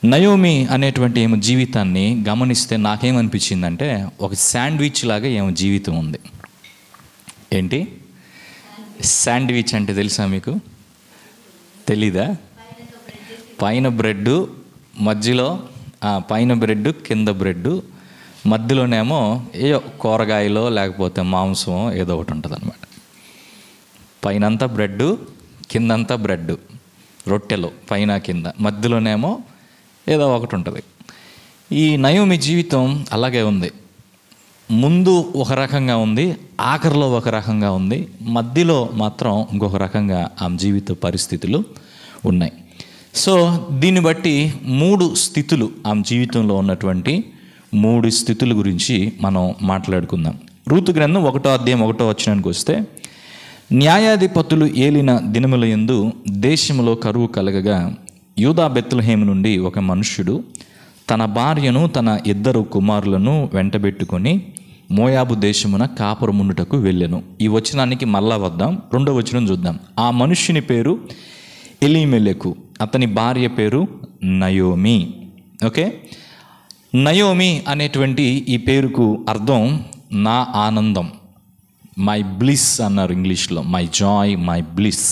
Naomi అనేటువంటి ఏమో జీవితాన్ని గమనిస్తే నాకేమనిపించిందంటే ఒక శాండ్విచ్ లాగా ఏమో జీవితం ఉంది. ఏంటి శాండ్విచ్ అంటే తెలుసా మీకు? తెలీదా? పైన బ్రెడ్, మధ్యలో పైన బ్రెడ్, కింద బ్రెడ్, మధ్యలోనేమో ఏదో కూరగాయలో లేకపోతే మాంసం ఏదో ఒకటి ఉంటుంది అనమాట. పైనంతా బ్రెడ్, కిందంతా బ్రెడ్, రొట్టెలు పైన కింద, మధ్యలోనేమో ఏదో ఒకటి ఉంటుంది. ఈ నయోమి జీవితం అలాగే ఉంది. ముందు ఒక రకంగా ఉంది, ఆఖరిలో ఒక రకంగా ఉంది, మధ్యలో మాత్రం ఇంకొక రకంగా ఆమె జీవిత పరిస్థితులు ఉన్నాయి. సో దీన్ని బట్టి 3 స్థితులు, ఆమె జీవితంలో ఉన్నటువంటి 3 స్థితుల గురించి మనం మాట్లాడుకుందాం. రూతు గ్రంథం 1వ అధ్యాయం 1వ వచనానికి వస్తే, న్యాయాధిపతులు ఏలిన దినముల యందు దేశంలో కరువు కలగగా యూదా బెత్లెహేము నుండి ఒక మనుష్యుడు తన భార్యను తన 2 కుమారులను వెంటబెట్టుకొని మోయాబు దేశమున కాపురముండుటకు వెళ్ళెను. ఈ వచనానికి మళ్ళా వద్దాం, 2వ వచనం చూద్దాం. ఆ మనుష్యుని పేరు ఎలీమెలెకు, అతని భార్య పేరు నయోమి. ఓకే, నయోమి అనేటువంటి ఈ పేరుకు అర్థం నా ఆనందం, మై బ్లిస్ అన్నారు ఇంగ్లీష్లో. మై జాయ్, మై బ్లిస్,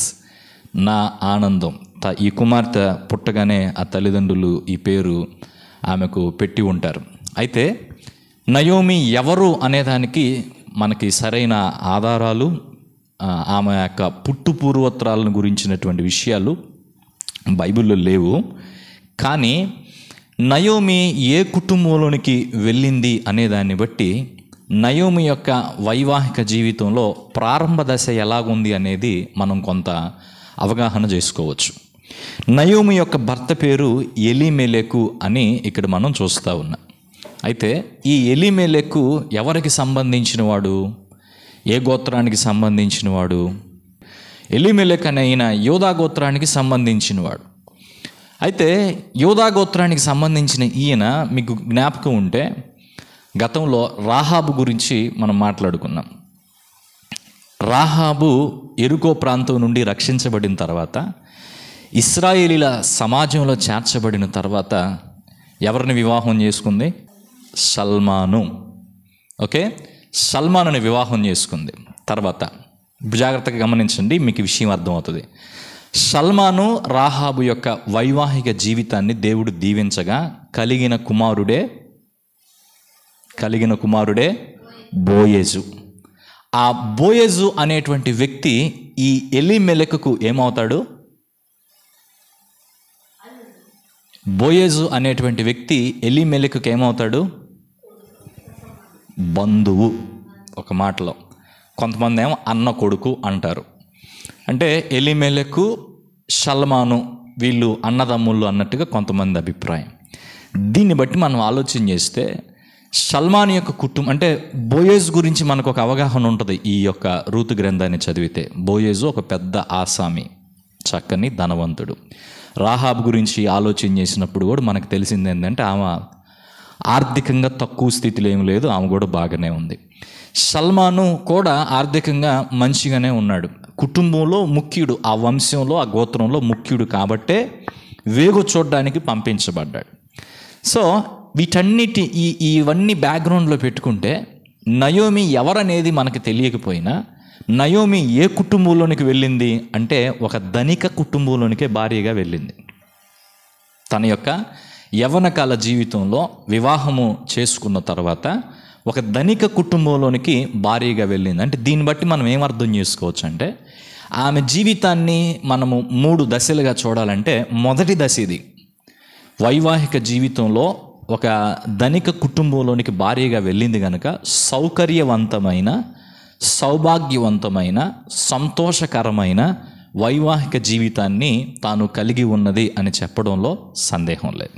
నా ఆనందం. ఈ కుమార్తె పుట్టగానే ఆ తల్లిదండ్రులు ఈ పేరు ఆమెకు పెట్టి ఉంటారు. అయితే నయోమి ఎవరు అనేదానికి మనకి సరైన ఆధారాలు, ఆమె యొక్క పుట్టు పూర్వోత్తరాలను గురించినటువంటి విషయాలు బైబిల్లో లేవు. కానీ నయోమి ఏ కుటుంబంలోనికి వెళ్ళింది అనేదాన్ని బట్టి నయోమి యొక్క వైవాహిక జీవితంలో ప్రారంభ దశ ఎలాగుంది అనేది మనం కొంత అవగాహన చేసుకోవచ్చు. నయోమి యొక్క భర్త పేరు ఎలీమెలెకు అని ఇక్కడ మనం చూస్తూ ఉన్నాం. అయితే ఈ ఎలీమెలెకు ఎవరికి సంబంధించిన వాడు? ఏ గోత్రానికి సంబంధించిన వాడు? ఎలీమెలెకు అనే ఈయన యూదా గోత్రానికి సంబంధించినవాడు. అయితే యూదా గోత్రానికి సంబంధించిన ఈయన మీకు జ్ఞాపకం ఉంటే గతంలో రాహాబు గురించి మనం మాట్లాడుకున్నాం. రాహాబు ఎరుకో ప్రాంతం నుండి రక్షించబడిన తర్వాత, ఇశ్రాయేలీల సమాజంలో చేర్చబడిన తర్వాత ఎవరిని వివాహం చేసుకుంది? సల్మాను. ఓకే, సల్మానుని వివాహం చేసుకుంది. తర్వాత జాగ్రత్తగా గమనించండి, మీకు విషయం అర్థమవుతుంది. సల్మాను రాహాబు యొక్క వైవాహిక జీవితాన్ని దేవుడు దీవించగా కలిగిన కుమారుడే బోయేజు. ఆ బోయేజు అనేటువంటి వ్యక్తి ఈ ఎలీమెలెకుకు ఏమవుతాడు? బోయేజు అనేటువంటి వ్యక్తి ఎలీమెలెకుకు ఏమవుతాడు? బంధువు. ఒక మాటలో కొంతమంది ఏమో అన్న కొడుకు అంటారు. అంటే ఎలీమెలెకు, సల్మాను వీళ్ళు అన్నదమ్ముళ్ళు అన్నట్టుగా కొంతమంది అభిప్రాయం. దీన్ని బట్టి మనం ఆలోచన చేస్తే సల్మాన్ యొక్క కుటుంబం అంటే బోయేజు గురించి మనకు ఒక అవగాహన ఉంటుంది. ఈ యొక్క రూతు గ్రంథాన్ని చదివితే బోయేజు ఒక పెద్ద ఆసామి, చక్కని ధనవంతుడు. రాహాబు గురించి ఆలోచన చేసినప్పుడు కూడా మనకు తెలిసింది ఏంటంటే ఆమె ఆర్థికంగా తక్కువ స్థితిలో ఏం లేదు, ఆమె కూడా బాగానే ఉంది. సల్మాను కూడా ఆర్థికంగా మంచిగానే ఉన్నాడు. కుటుంబంలో ముఖ్యుడు, ఆ వంశంలో ఆ గోత్రంలో ముఖ్యుడు కాబట్టే వేగు చూడడానికి పంపించబడ్డాడు. సో వీటన్నిటి ఇవన్నీ బ్యాక్గ్రౌండ్లో పెట్టుకుంటే నయోమి ఎవరనేది మనకు తెలియకపోయినా నయోమి ఏ కుటుంబంలోనికి వెళ్ళింది అంటే ఒక ధనిక కుటుంబంలోనికే భార్యగా వెళ్ళింది. తన యొక్క యవ్వనకాల జీవితంలో వివాహము చేసుకున్న తర్వాత ఒక ధనిక కుటుంబంలోనికి భార్యగా వెళ్ళింది. అంటే దీన్ని బట్టి మనం ఏమర్థం చేసుకోవచ్చు అంటే ఆమె జీవితాన్ని మనము 3 దశలుగా చూడాలంటే మొదటి దశ ఇది. వైవాహిక జీవితంలో ఒక ధనిక కుటుంబంలోనికి భార్యగా వెళ్ళింది కనుక సౌకర్యవంతమైన, సౌభాగ్యవంతమైన, సంతోషకరమైన వైవాహిక జీవితాన్ని తాను కలిగి ఉన్నది అని చెప్పడంలో సందేహం లేదు.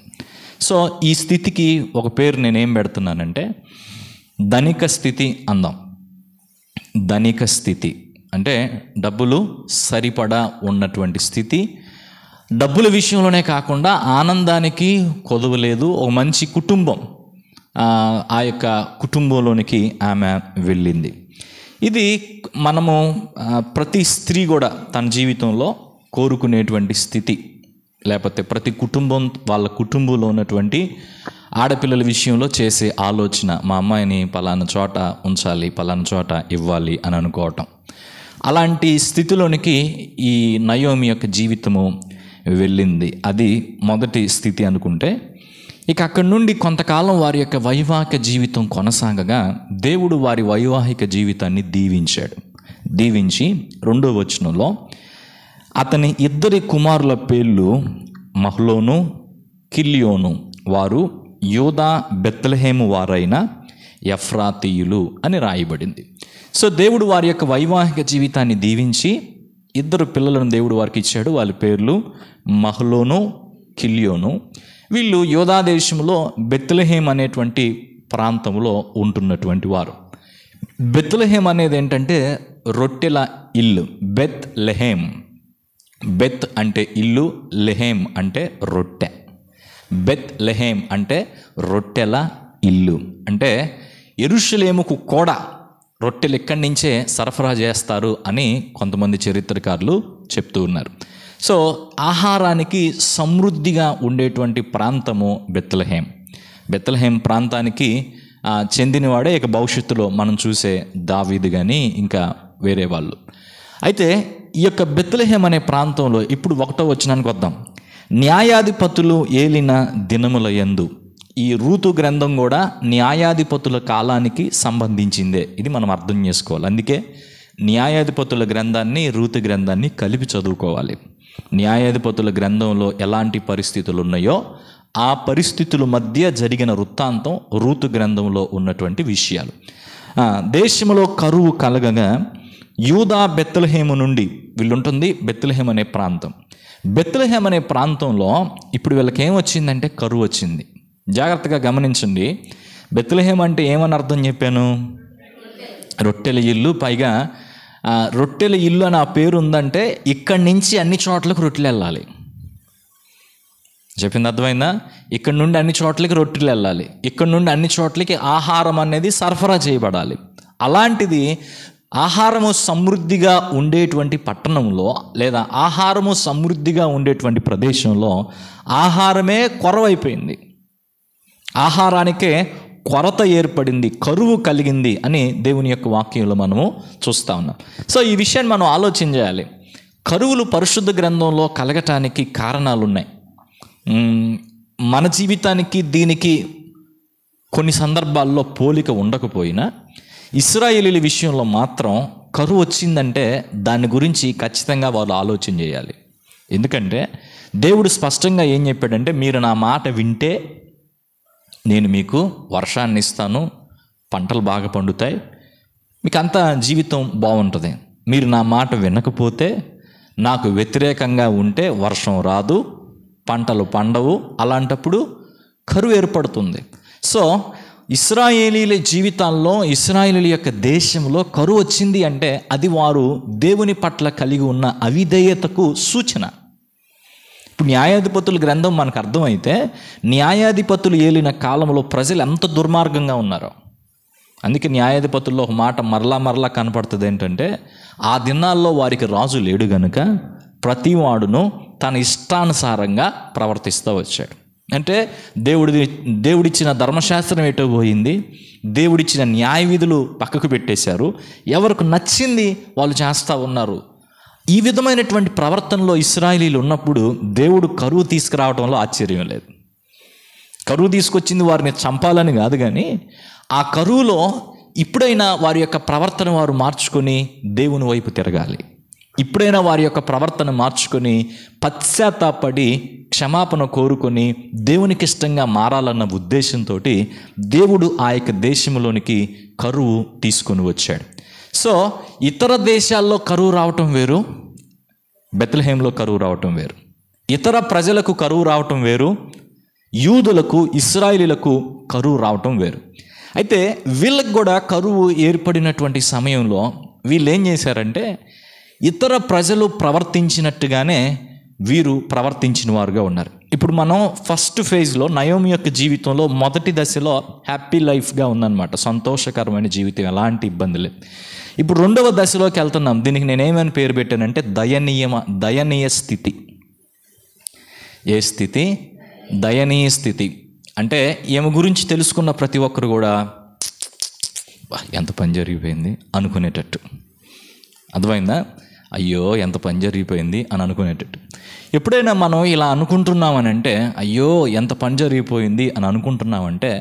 సో ఈ స్థితికి ఒక పేరు నేనేం పెడుతున్నానంటే ధనిక స్థితి అందాం. ధనిక స్థితి అంటే డబ్బులు సరిపడా ఉన్నటువంటి స్థితి. డబ్బుల విషయంలోనే కాకుండా ఆనందానికి కొదువు లేదు. ఒక మంచి కుటుంబం, ఆ యొక్క కుటుంబంలోనికి ఆమె వెళ్ళింది. ఇది మనము ప్రతి స్త్రీ కూడా తన జీవితంలో కోరుకునేటువంటి స్థితి. లేకపోతే ప్రతి కుటుంబం వాళ్ళ కుటుంబంలో ఉన్నటువంటి ఆడపిల్లల విషయంలో చేసే ఆలోచన, మా అమ్మాయిని పలానా చోట ఉంచాలి, పలానా చోట ఇవ్వాలి అని అనుకోవటం. అలాంటి స్థితిలోనికి ఈ నయోమి యొక్క జీవితము వెళ్ళింది. అది మొదటి స్థితి అనుకుంటే, ఇక అక్కడి నుండి కొంతకాలం వారి యొక్క వైవాహిక జీవితం కొనసాగగా దేవుడు వారి వైవాహిక జీవితాన్ని దీవించి 2వ వచనంలో అతని 2 కుమారుల పేర్లు మహ్లోను, కిల్యోను, వారు యూదా బెత్లెహేము వారైన ఎఫ్రాతీయులు అని రాయబడింది. సో దేవుడు వారి యొక్క వైవాహిక జీవితాన్ని దీవించి 2 పిల్లలను దేవుడు వారికి ఇచ్చాడు. వాళ్ళ పేర్లు మహ్లోను, కిల్యోను. వీళ్ళు యూదా దేశంలో బెత్లెహేం అనేటువంటి ప్రాంతంలో ఉంటున్నటువంటి వారు. బెత్లెహేం అనేది ఏంటంటే రొట్టెల ఇల్లు. బెత్లెహేం, బెత్ అంటే ఇల్లు, లెహేం అంటే రొట్టె. బెత్లెహేం అంటే రొట్టెల ఇల్లు. అంటే యెరూషలేముకు కూడా రొట్టెలు ఇక్కడి నుంచే సరఫరా చేస్తారు అని కొంతమంది చరిత్రకారులు చెప్తూ ఉన్నారు. సో ఆహారానికి సమృద్ధిగా ఉండేటువంటి ప్రాంతము బెత్లెహేం. బెత్లెహేం ప్రాంతానికి చెందినవాడే ఇక భవిష్యత్తులో మనం చూసే దావీదు కానీ ఇంకా వేరే వాళ్ళు. అయితే ఈ యొక్క బెత్లెహేం అనే ప్రాంతంలో ఇప్పుడు 1వ వచనానికి వద్దాం. న్యాయాధిపతులు ఏలిన దినముల యందు, ఈ రూతు గ్రంథం కూడా న్యాయాధిపతుల కాలానికి సంబంధించిందే. ఇది మనం అర్థం చేసుకోవాలి. అందుకే న్యాయాధిపతుల గ్రంథాన్ని రూతు గ్రంథాన్ని కలిపి చదువుకోవాలి. న్యాయాధిపతుల గ్రంథంలో ఎలాంటి పరిస్థితులు ఉన్నాయో ఆ పరిస్థితుల మధ్య జరిగిన వృత్తాంతం రూతు గ్రంథంలో ఉన్నటువంటి విషయాలు. దేశంలో కరువు కలగగా యూదా బెత్లెహేము నుండి వీళ్ళుంటుంది బెత్లెహేం అనే ప్రాంతం. బెత్లెహేం అనే ప్రాంతంలో ఇప్పుడు వీళ్ళకి ఏమొచ్చిందంటే కరువు వచ్చింది. జాగ్రత్తగా గమనించండి. బెత్లెహేం అంటే ఏమని అర్థం చెప్పాను? రొట్టెల ఇల్లు. పైగా రొట్టెల ఇల్లు అని ఆ పేరు ఉందంటే ఇక్కడి నుంచి అన్ని చోట్లకు రొట్టెలు వెళ్ళాలి. చెప్పింది అర్థమైందా? ఇక్కడ నుండి అన్ని చోట్లకి రొట్టెలు వెళ్ళాలి. ఇక్కడ నుండి అన్ని చోట్లకి ఆహారం అనేది సరఫరా చేయబడాలి. అలాంటిది ఆహారము సమృద్ధిగా ఉండేటువంటి పట్టణంలో లేదా ఆహారము సమృద్ధిగా ఉండేటువంటి ప్రదేశంలో ఆహారమే కొరవైపోయింది. ఆహారానికే కొరత ఏర్పడింది, కరువు కలిగింది అని దేవుని యొక్క వాక్యంలో మనము చూస్తూ ఉన్నాం. సో ఈ విషయాన్ని మనం ఆలోచన చేయాలి. కరువులు పరిశుద్ధ గ్రంథంలో కలగటానికి కారణాలు ఉన్నాయి. మన జీవితానికి దీనికి కొన్ని సందర్భాల్లో పోలిక ఉండకపోయినా ఇశ్రాయేలీల విషయంలో మాత్రం కరువు వచ్చిందంటే దాని గురించి ఖచ్చితంగా వాళ్ళు ఆలోచన చేయాలి. ఎందుకంటే దేవుడు స్పష్టంగా ఏం చెప్పాడంటే, మీరు నా మాట వింటే నేను మీకు వర్షాన్ని ఇస్తాను, పంటలు బాగా పండుతాయి, మీకు అంతా జీవితం బాగుంటుంది. మీరు నా మాట వినకపోతే, నాకు వ్యతిరేకంగా ఉంటే వర్షం రాదు, పంటలు పండవు, అలాంటప్పుడు కరువు ఏర్పడుతుంది. సో ఇశ్రాయేలీల జీవితాల్లో, ఇశ్రాయేలీల యొక్క దేశంలో కరువు వచ్చింది అంటే అది వారు దేవుని పట్ల కలిగి ఉన్న అవిధేయతకు సూచన. ఇప్పుడు న్యాయాధిపతుల గ్రంథం మనకు అర్థమైతే న్యాయాధిపతులు ఏలిన కాలంలో ప్రజలు ఎంత దుర్మార్గంగా ఉన్నారో. అందుకే న్యాయాధిపతుల్లో ఒక మాట మరలా కనపడుతుంది ఏంటంటే, ఆ దినాల్లో వారికి రాజు లేడు గనుక ప్రతివాడును తన ఇష్టానుసారంగా ప్రవర్తిస్తూ వచ్చాడు. అంటే దేవుడిచ్చిన ధర్మశాస్త్రం ఎటో పోయింది, దేవుడిచ్చిన న్యాయ విధులు పక్కకు పెట్టేశారు, ఎవరికి నచ్చింది వాళ్ళు చేస్తూ ఉన్నారు. ఈ విధమైనటువంటి ప్రవర్తనలో ఇశ్రాయేలీలు ఉన్నప్పుడు దేవుడు కరువు తీసుకురావడంలో ఆశ్చర్యం లేదు. కరువు తీసుకొచ్చింది వారిని చంపాలని కాదు, కానీ ఆ కరువులో ఇప్పుడైనా వారి యొక్క ప్రవర్తన వారు మార్చుకొని దేవుని వైపు తిరగాలి. ఇప్పుడైనా వారి యొక్క ప్రవర్తన మార్చుకొని పశ్చాత్తాపడి క్షమాపణ కోరుకొని దేవునికి ఇష్టంగా మారాలన్న ఉద్దేశంతో దేవుడు ఆ యొక్క దేశంలోనికి కరువు తీసుకొని వచ్చాడు. సో ఇతర దేశాల్లో కరువు రావటం వేరు, బెత్లెహేంలో కరువు రావటం వేరు. ఇతర ప్రజలకు కరువు రావటం వేరు, యూదులకు ఇశ్రాయేలీలకు కరువు రావటం వేరు. అయితే వీళ్ళకి కూడా కరువు ఏర్పడినటువంటి సమయంలో వీళ్ళు ఏం చేశారంటే, ఇతర ప్రజలు ప్రవర్తించినట్టుగానే వీరు ప్రవర్తించిన వారుగా ఉన్నారు. ఇప్పుడు మనం ఫస్ట్ ఫేజ్లో నయోమి యొక్క జీవితంలో మొదటి దశలో హ్యాపీ లైఫ్గా ఉందన్నమాట, సంతోషకరమైన జీవితం, ఎలాంటి ఇబ్బంది లేదు. ఇప్పుడు 2వ దశలోకి వెళ్తున్నాం. దీనికి నేనేమని పేరు పెట్టానంటే దయనీయ స్థితి. ఏ స్థితి? దయనీయ స్థితి. అంటే ఈమె గురించి తెలుసుకున్న ప్రతి ఒక్కరు కూడా ఎంత పని జరిగిపోయింది అనుకునేటట్టు. అర్థమైందా? అయ్యో ఎంత పని జరిగిపోయింది అని అనుకునేటట్టు. ఎప్పుడైనా మనం ఇలా అనుకుంటున్నామని అంటే, అయ్యో ఎంత పని జరిగిపోయింది అని అనుకుంటున్నామంటే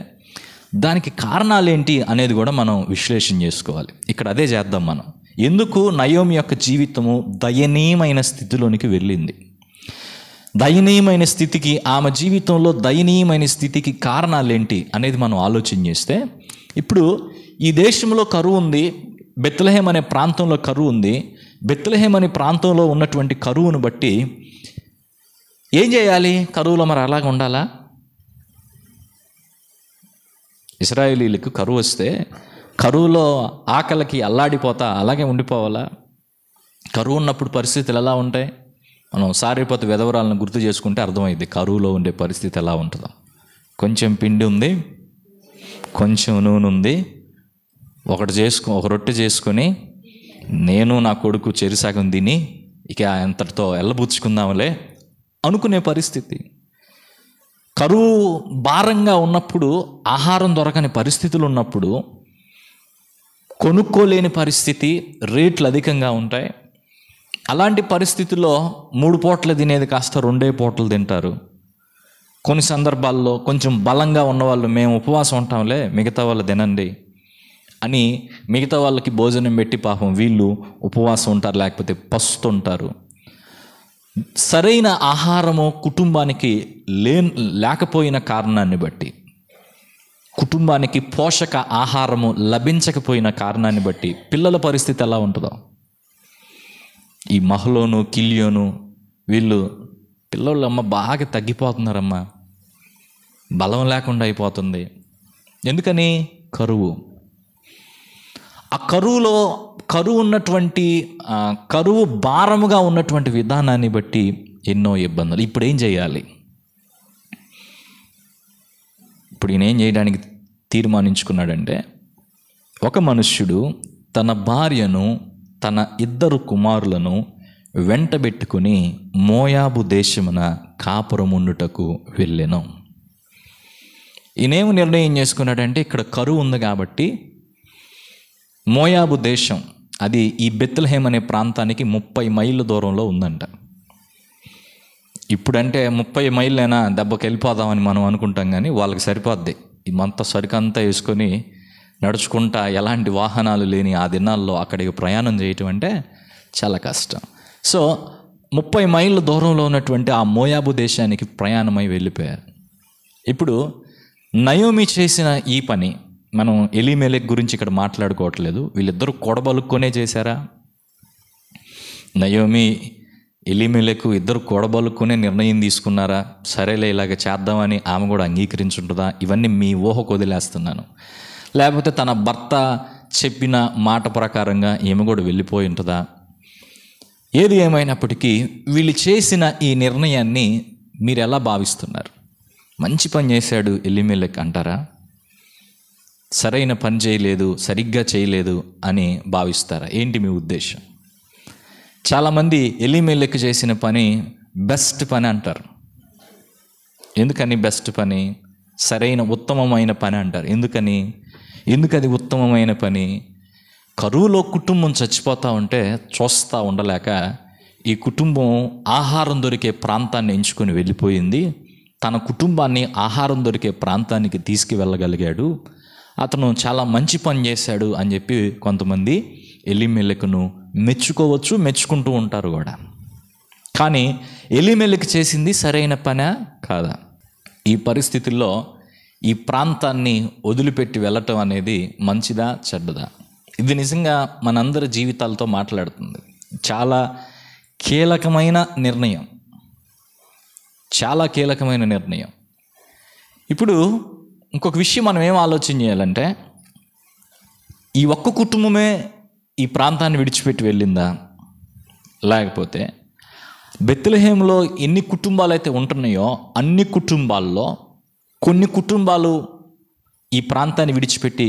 దానికి కారణాలేంటి అనేది కూడా మనం విశ్లేషణ చేసుకోవాలి. ఇక్కడ అదే చేద్దాం మనం. ఎందుకు నయోమి యొక్క జీవితము దయనీయమైన స్థితిలోనికి వెళ్ళింది? దయనీయమైన స్థితికి, ఆమె జీవితంలో దయనీయమైన స్థితికి కారణాలేంటి అనేది మనం ఆలోచన చేస్తే, ఇప్పుడు ఈ దేశంలో కరువు ఉంది, బెత్లెహేం అనే ప్రాంతంలో కరువు ఉంది. బెత్లెహేం అనే ప్రాంతంలో ఉన్నటువంటి కరువును బట్టి ఏం చేయాలి? కరువులో మరి అలాగే ఉండాలా? ఇశ్రాయేలీలకు కరువు వస్తే కరువులో ఆకలికి అల్లాడిపోతా అలాగే ఉండిపోవాలా? కరువు ఉన్నప్పుడు పరిస్థితులు ఎలా ఉంటాయి? మనం సారిపోతే విధవరాలను గుర్తు చేసుకుంటే అర్థమైంది కరువులో ఉండే పరిస్థితి ఎలా ఉంటుందో. కొంచెం పిండి ఉంది, కొంచెం నూనె ఉంది, ఒక రొట్టె చేసుకొని నేను నా కొడుకు చెరిసగం తిని ఇక అంతటితో ఎల్లబుచ్చుకుందాంలే అనుకునే పరిస్థితి. కరువు భారంగా ఉన్నప్పుడు, ఆహారం దొరకని పరిస్థితులు ఉన్నప్పుడు, కొనుక్కోలేని పరిస్థితి, రేట్లు అధికంగా ఉంటాయి. అలాంటి పరిస్థితుల్లో 3 పూటలు తినేది కాస్త 2 పూటలు తింటారు. కొన్ని సందర్భాల్లో కొంచెం బలంగా ఉన్నవాళ్ళు మేము ఉపవాసం ఉంటాంలే మిగతా వాళ్ళు తినండి అని మిగతా వాళ్ళకి భోజనం పెట్టి పాపం వీళ్ళు ఉపవాసం ఉంటారు, లేకపోతే పస్తుంటారు. సరైన ఆహారము కుటుంబానికి లేకపోయిన కారణాన్ని బట్టి, కుటుంబానికి పోషక ఆహారము లభించకపోయిన కారణాన్ని బట్టి పిల్లల పరిస్థితి ఎలా ఉంటుందో. ఈ మహలోను, కిలియోను వీళ్ళు పిల్లలు బాగా తగ్గిపోతున్నారమ్మా, బలం లేకుండా అయిపోతుంది. ఎందుకని? కరువు. ఆ కరువు భారముగా ఉన్నటువంటి విధానాన్ని బట్టి ఎన్నో ఇబ్బందులు. ఇప్పుడు ఏం చేయాలి? ఇప్పుడు ఈయన ఏం చేయడానికి తీర్మానించుకున్నాడంటే, ఒక మనుష్యుడు తన భార్యను, తన 2 కుమారులను వెంటబెట్టుకుని మోయాబు దేశమున కాపురముండుటకు వెళ్ళెను. ఈయనేమి నిర్ణయం చేసుకున్నాడంటే, ఇక్కడ కరువు ఉంది కాబట్టి మోయాబు దేశం, అది ఈ బెత్లెహేం అనే ప్రాంతానికి 30 మైళ్ళ దూరంలో ఉందంట. ఇప్పుడంటే 30 మైళ్ళైనా దెబ్బకి వెళ్ళిపోదామని మనం అనుకుంటాం, కానీ వాళ్ళకి సరిపోద్ది. ఈ మంత సరికంతా వేసుకొని నడుచుకుంటా, ఎలాంటి వాహనాలు లేని ఆ దినాల్లో అక్కడికి ప్రయాణం చేయటం అంటే చాలా కష్టం. సో 30 మైళ్ళ దూరంలో ఉన్నటువంటి ఆ మోయాబు దేశానికి ప్రయాణమై వెళ్ళిపోయారు. ఇప్పుడు నయోమి చేసిన ఈ పని, మనం ఎలీమెలెక్ గురించి ఇక్కడ మాట్లాడుకోవట్లేదు. వీళ్ళిద్దరూ కొడబలుక్కునే చేశారా? నయోమి, ఎలీమెలెక్ ఇద్దరు కొడబలుక్కునే నిర్ణయం తీసుకున్నారా? సరేలే ఇలాగ చేద్దామని ఆమె కూడా అంగీకరించుంటుందా? ఇవన్నీ మీ ఊహకు వదిలేస్తున్నాను. లేకపోతే తన భర్త చెప్పిన మాట ప్రకారంగా ఈమె కూడా వెళ్ళిపోయి ఉంటుందా? ఏది ఏమైనప్పటికీ వీళ్ళు చేసిన ఈ నిర్ణయాన్ని మీరు ఎలా భావిస్తున్నారు? మంచి పని చేశాడు ఎలీమెలెక్ అంటారా? సరైన పని చేయలేదు, సరిగ్గా చేయలేదు అని భావిస్తారా? ఏంటి మీ ఉద్దేశం? చాలామంది ఎలీమెలెక్ చేసిన పని బెస్ట్ పని అంటారు. ఎందుకని బెస్ట్ పని? సరైన ఉత్తమమైన పని అంటారు. ఎందుకది ఉత్తమమైన పని? కరువులో కుటుంబం చచ్చిపోతూ ఉంటే చూస్తూ ఉండలేక ఈ కుటుంబం ఆహారం దొరికే ప్రాంతాన్ని ఎంచుకొని వెళ్ళిపోయింది. తన కుటుంబాన్ని ఆహారం దొరికే ప్రాంతానికి తీసుకువెళ్ళగలిగాడు, అతను చాలా మంచి పని చేశాడు అని చెప్పి కొంతమంది ఎలీమెలెకును మెచ్చుకోవచ్చు, మెచ్చుకుంటూ ఉంటారు కూడా. కానీ ఎలీమెలెక్ చేసింది సరైన పనా కాదా? ఈ పరిస్థితుల్లో ఈ ప్రాంతాన్ని వదిలిపెట్టి వెళ్ళటం అనేది మంచిదా చెడ్డదా? ఇది నిజంగా మనందరి జీవితాలతో మాట్లాడుతుంది. చాలా కీలకమైన నిర్ణయం, చాలా కీలకమైన నిర్ణయం. ఇప్పుడు ఇంకొక విషయం మనం ఏం ఆలోచన చేయాలంటే, ఈ ఒక్క కుటుంబమే ఈ ప్రాంతాన్ని విడిచిపెట్టి వెళ్ళిందా? లేకపోతే బెత్లెహేంలో ఎన్ని కుటుంబాలు అయితే ఉంటున్నాయో అన్ని కుటుంబాల్లో కొన్ని కుటుంబాలు ఈ ప్రాంతాన్ని విడిచిపెట్టి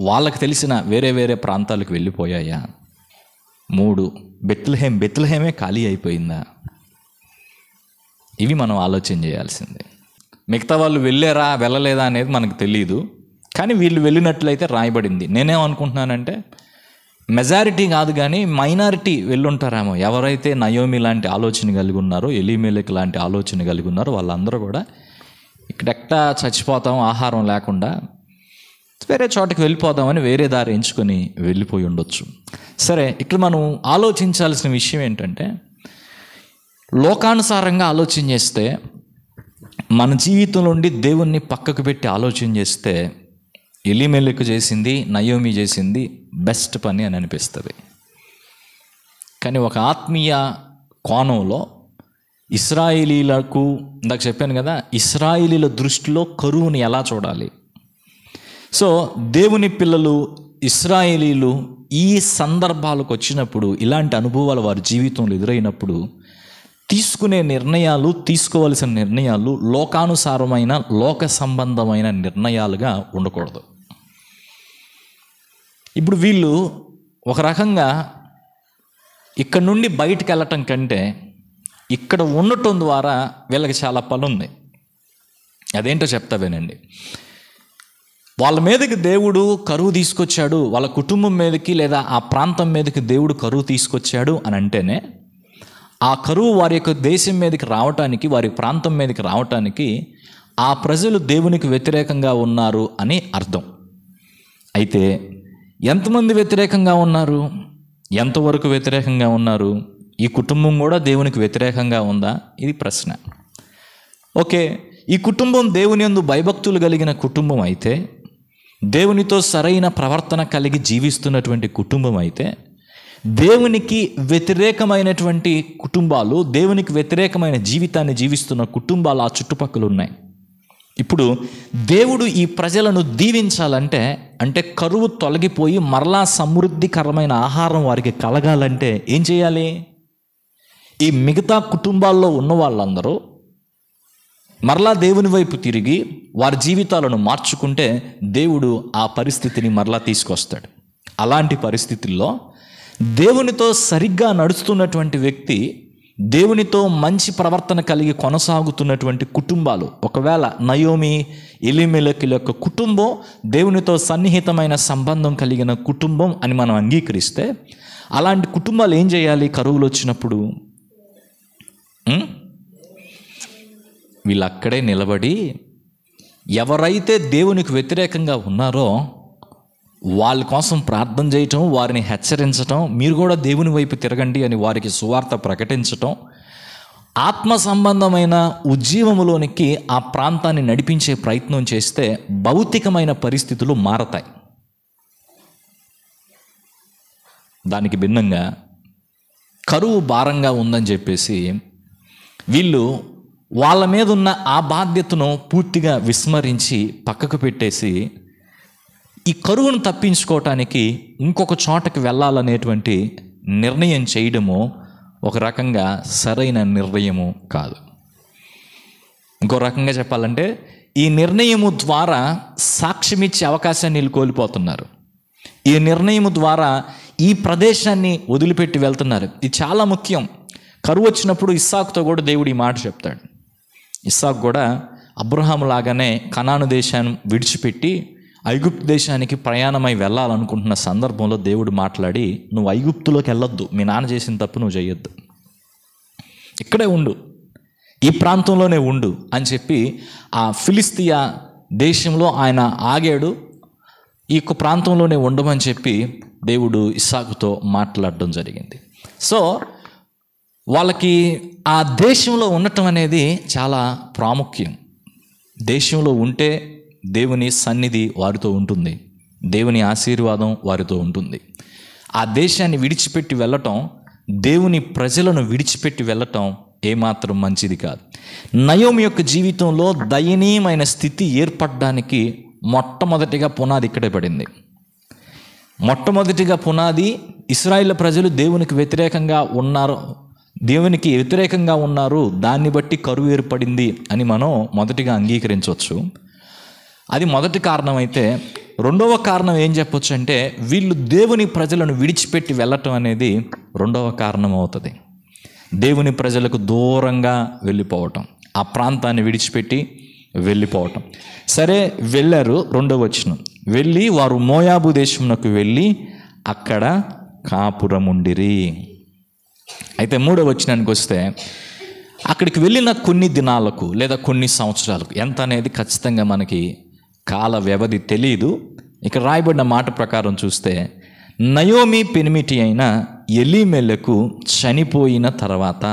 వాళ్ళకి తెలిసిన వేరే వేరే ప్రాంతాలకు వెళ్ళిపోయాయా? 3 బెత్లెహేమే ఖాళీ అయిపోయిందా? ఇవి మనం ఆలోచన చేయాల్సిందే. మిగతా వాళ్ళు వెళ్ళారా వెళ్ళలేదా అనేది మనకు తెలియదు, కానీ వీళ్ళు వెళ్ళినట్లయితే రాయబడింది. నేనేమనుకుంటున్నానంటే మెజారిటీ కాదు కానీ మైనారిటీ వెళ్ళుంటారేమో. ఎవరైతే నయోమి లాంటి ఆలోచన కలిగి ఉన్నారో, ఎలీమెలెకు లాంటి ఆలోచన కలిగి ఉన్నారో వాళ్ళందరూ కూడా ఇక్కడెక్కడా చచ్చిపోతాం ఆహారం లేకుండా, వేరే చోటకి వెళ్ళిపోదామని వేరే దారి ఎంచుకొని వెళ్ళిపోయి ఉండొచ్చు. సరే, ఇక్కడ మనం ఆలోచించాల్సిన విషయం ఏంటంటే, లోకానుసారంగా ఆలోచన చేస్తే, మన జీవితంలో నుండి దేవుణ్ణి పక్కకు పెట్టి ఆలోచన చేస్తే ఎలీమెలెకు చేసింది, నయోమి చేసింది బెస్ట్ పని అని అనిపిస్తుంది. కానీ ఒక ఆత్మీయ కోణంలో ఇశ్రాయేలీలకు, ఇందాక చెప్పాను కదా, ఇశ్రాయేలీల దృష్టిలో కరువుని ఎలా చూడాలి. సో దేవుని పిల్లలు ఇశ్రాయేలీలు ఈ సందర్భాలకు వచ్చినప్పుడు, ఇలాంటి అనుభవాలు వారి జీవితంలో ఎదురైనప్పుడు తీసుకునే నిర్ణయాలు, తీసుకోవలసిన నిర్ణయాలు లోకానుసారమైన, లోక సంబంధమైన నిర్ణయాలుగా ఉండకూడదు. ఇప్పుడు వీళ్ళు ఒక రకంగా ఇక్కడ నుండి బయటికి వెళ్ళటం కంటే ఇక్కడ ఉండటం ద్వారా వీళ్ళకి చాలా పని ఉంది. అదేంటో చెప్తా వినండి. వాళ్ళ మీదకి దేవుడు కరువు తీసుకొచ్చాడు, వాళ్ళ కుటుంబం మీదకి లేదా ఆ ప్రాంతం మీదకి దేవుడు కరువు తీసుకొచ్చాడు అని అంటేనే, ఆ కరువు వారి యొక్క దేశం మీదకి రావటానికి, వారి ప్రాంతం మీదకి రావటానికి ఆ ప్రజలు దేవునికి వ్యతిరేకంగా ఉన్నారు అని అర్థం. అయితే ఎంతమంది వ్యతిరేకంగా ఉన్నారు, ఎంతవరకు వ్యతిరేకంగా ఉన్నారు, ఈ కుటుంబం కూడా దేవునికి వ్యతిరేకంగా ఉందా, ఇది ప్రశ్న. ఓకే, ఈ కుటుంబం దేవుని యందు భయభక్తులు కలిగిన కుటుంబం అయితే, దేవునితో సరైన ప్రవర్తన కలిగి జీవిస్తున్నటువంటి కుటుంబం అయితే, దేవునికి వ్యతిరేకమైనటువంటి కుటుంబాలు, దేవునికి వ్యతిరేకమైన జీవితాన్ని జీవిస్తున్న కుటుంబాలు ఆ చుట్టుపక్కల ఉన్నాయి. ఇప్పుడు దేవుడు ఈ ప్రజలను దీవించాలంటే, అంటే కరువు తొలగిపోయి మరలా సమృద్ధికరమైన ఆహారం వారికి కలగాలంటే ఏం చేయాలి? ఈ మిగతా కుటుంబాల్లో ఉన్న వాళ్ళందరూ మరలా దేవుని వైపు తిరిగి వారి జీవితాలను మార్చుకుంటే దేవుడు ఆ పరిస్థితిని మరలా తీసుకొస్తాడు. అలాంటి పరిస్థితుల్లో దేవునితో సరిగ్గా నడుస్తున్నటువంటి వ్యక్తి, దేవునితో మంచి ప్రవర్తన కలిగి కొనసాగుతున్నటువంటి కుటుంబాలు, ఒకవేళ నయోమి, ఎలీమెలెకుల యొక్క కుటుంబం దేవునితో సన్నిహితమైన సంబంధం కలిగిన కుటుంబం అని మనం అంగీకరిస్తే, అలాంటి కుటుంబాలు ఏం చేయాలి? కరువులు వచ్చినప్పుడు వీళ్ళు అక్కడే నిలబడి ఎవరైతే దేవునికి వ్యతిరేకంగా ఉన్నారో వాళ్ళ కోసం ప్రార్థన చేయటం, వారిని హెచ్చరించటం, మీరు కూడా దేవుని వైపు తిరగండి అని వారికి సువార్త ప్రకటించటం, ఆత్మ సంబంధమైన ఉజ్జీవములోనికి ఆ ప్రాంతాన్ని నడిపించే ప్రయత్నం చేస్తే భౌతికమైన పరిస్థితులు మారతాయి. దానికి భిన్నంగా కరువు భారంగా ఉందని చెప్పేసి వీళ్ళు వాళ్ళ మీద ఉన్న ఆ బాధ్యతను పూర్తిగా విస్మరించి పక్కకు పెట్టేసి ఈ కరువును తప్పించుకోవటానికి ఇంకొక చోటకి వెళ్ళాలనేటువంటి నిర్ణయం చేయడము ఒక రకంగా సరైన నిర్ణయము కాదు. ఇంకో రకంగా చెప్పాలంటే, ఈ నిర్ణయము ద్వారా సాక్ష్యమిచ్చే అవకాశాన్ని వీళ్ళు కోల్పోతున్నారు. ఈ నిర్ణయము ద్వారా ఈ ప్రదేశాన్ని వదిలిపెట్టి వెళ్తున్నారు. ఇది చాలా ముఖ్యం. కరువు వచ్చినప్పుడు ఇస్సాకుతో కూడా దేవుడు ఈ మాట చెప్తాడు. ఇస్సాకు కూడా అబ్రహాము లాగానే కనాను దేశాన్ని విడిచిపెట్టి ఐగుప్తు దేశానికి ప్రయాణమై వెళ్ళాలనుకుంటున్న సందర్భంలో దేవుడు మాట్లాడి, నువ్వు ఐగుప్తులోకి వెళ్ళొద్దు, మీ నాన్న చేసిన తప్పు నువ్వు చేయొద్దు, ఇక్కడే ఉండు, ఈ ప్రాంతంలోనే ఉండు అని చెప్పి ఆ ఫిలిస్తీయా దేశంలో ఆయన ఆగాడు. ఈ యొక్క ప్రాంతంలోనే ఉండమని చెప్పి దేవుడు ఇస్సాకుతో మాట్లాడడం జరిగింది. సో వాళ్ళకి ఆ దేశంలో ఉండటం అనేది చాలా ప్రాముఖ్యం. దేశంలో ఉంటే దేవుని సన్నిధి వారితో ఉంటుంది, దేవుని ఆశీర్వాదం వారితో ఉంటుంది. ఆ దేశాన్ని విడిచిపెట్టి వెళ్ళటం, దేవుని ప్రజలను విడిచిపెట్టి వెళ్ళటం ఏమాత్రం మంచిది కాదు. నయోమి యొక్క జీవితంలో దయనీయమైన స్థితి ఏర్పడడానికి మొట్టమొదటిగా పునాది ఇక్కడే పడింది. మొట్టమొదటిగా పునాది, ఇశ్రాయేలు ప్రజలు దేవునికి వ్యతిరేకంగా ఉన్నారు, దాన్ని బట్టి కరువు ఏర్పడింది అని మనం మొదటిగా అంగీకరించవచ్చు. అది మొదటి కారణం అయితే, రెండవ కారణం ఏం చెప్పొచ్చు అంటే, వీళ్ళు దేవుని ప్రజలను విడిచిపెట్టి వెళ్ళటం అనేది రెండవ కారణం అవుతుంది. దేవుని ప్రజలకు దూరంగా వెళ్ళిపోవటం, ఆ ప్రాంతాన్ని విడిచిపెట్టి వెళ్ళిపోవటం. సరే వెళ్ళారు. 2వ వచనం, వెళ్ళి వారు మోయాబు దేశమునకు వెళ్ళి అక్కడ కాపురముండిరి. అయితే 3వ వచనానికి వస్తే, అక్కడికి వెళ్ళిన కొన్ని దినాలకు లేదా కొన్ని సంవత్సరాలకు, ఎంత అనేది ఖచ్చితంగా మనకి కాల వ్యవధి తెలియదు. ఇక్కడ రాయబడిన మాట ప్రకారం చూస్తే, నయోమి పెనిమిటి అయిన ఎలీమెలకు చనిపోయిన తర్వాత,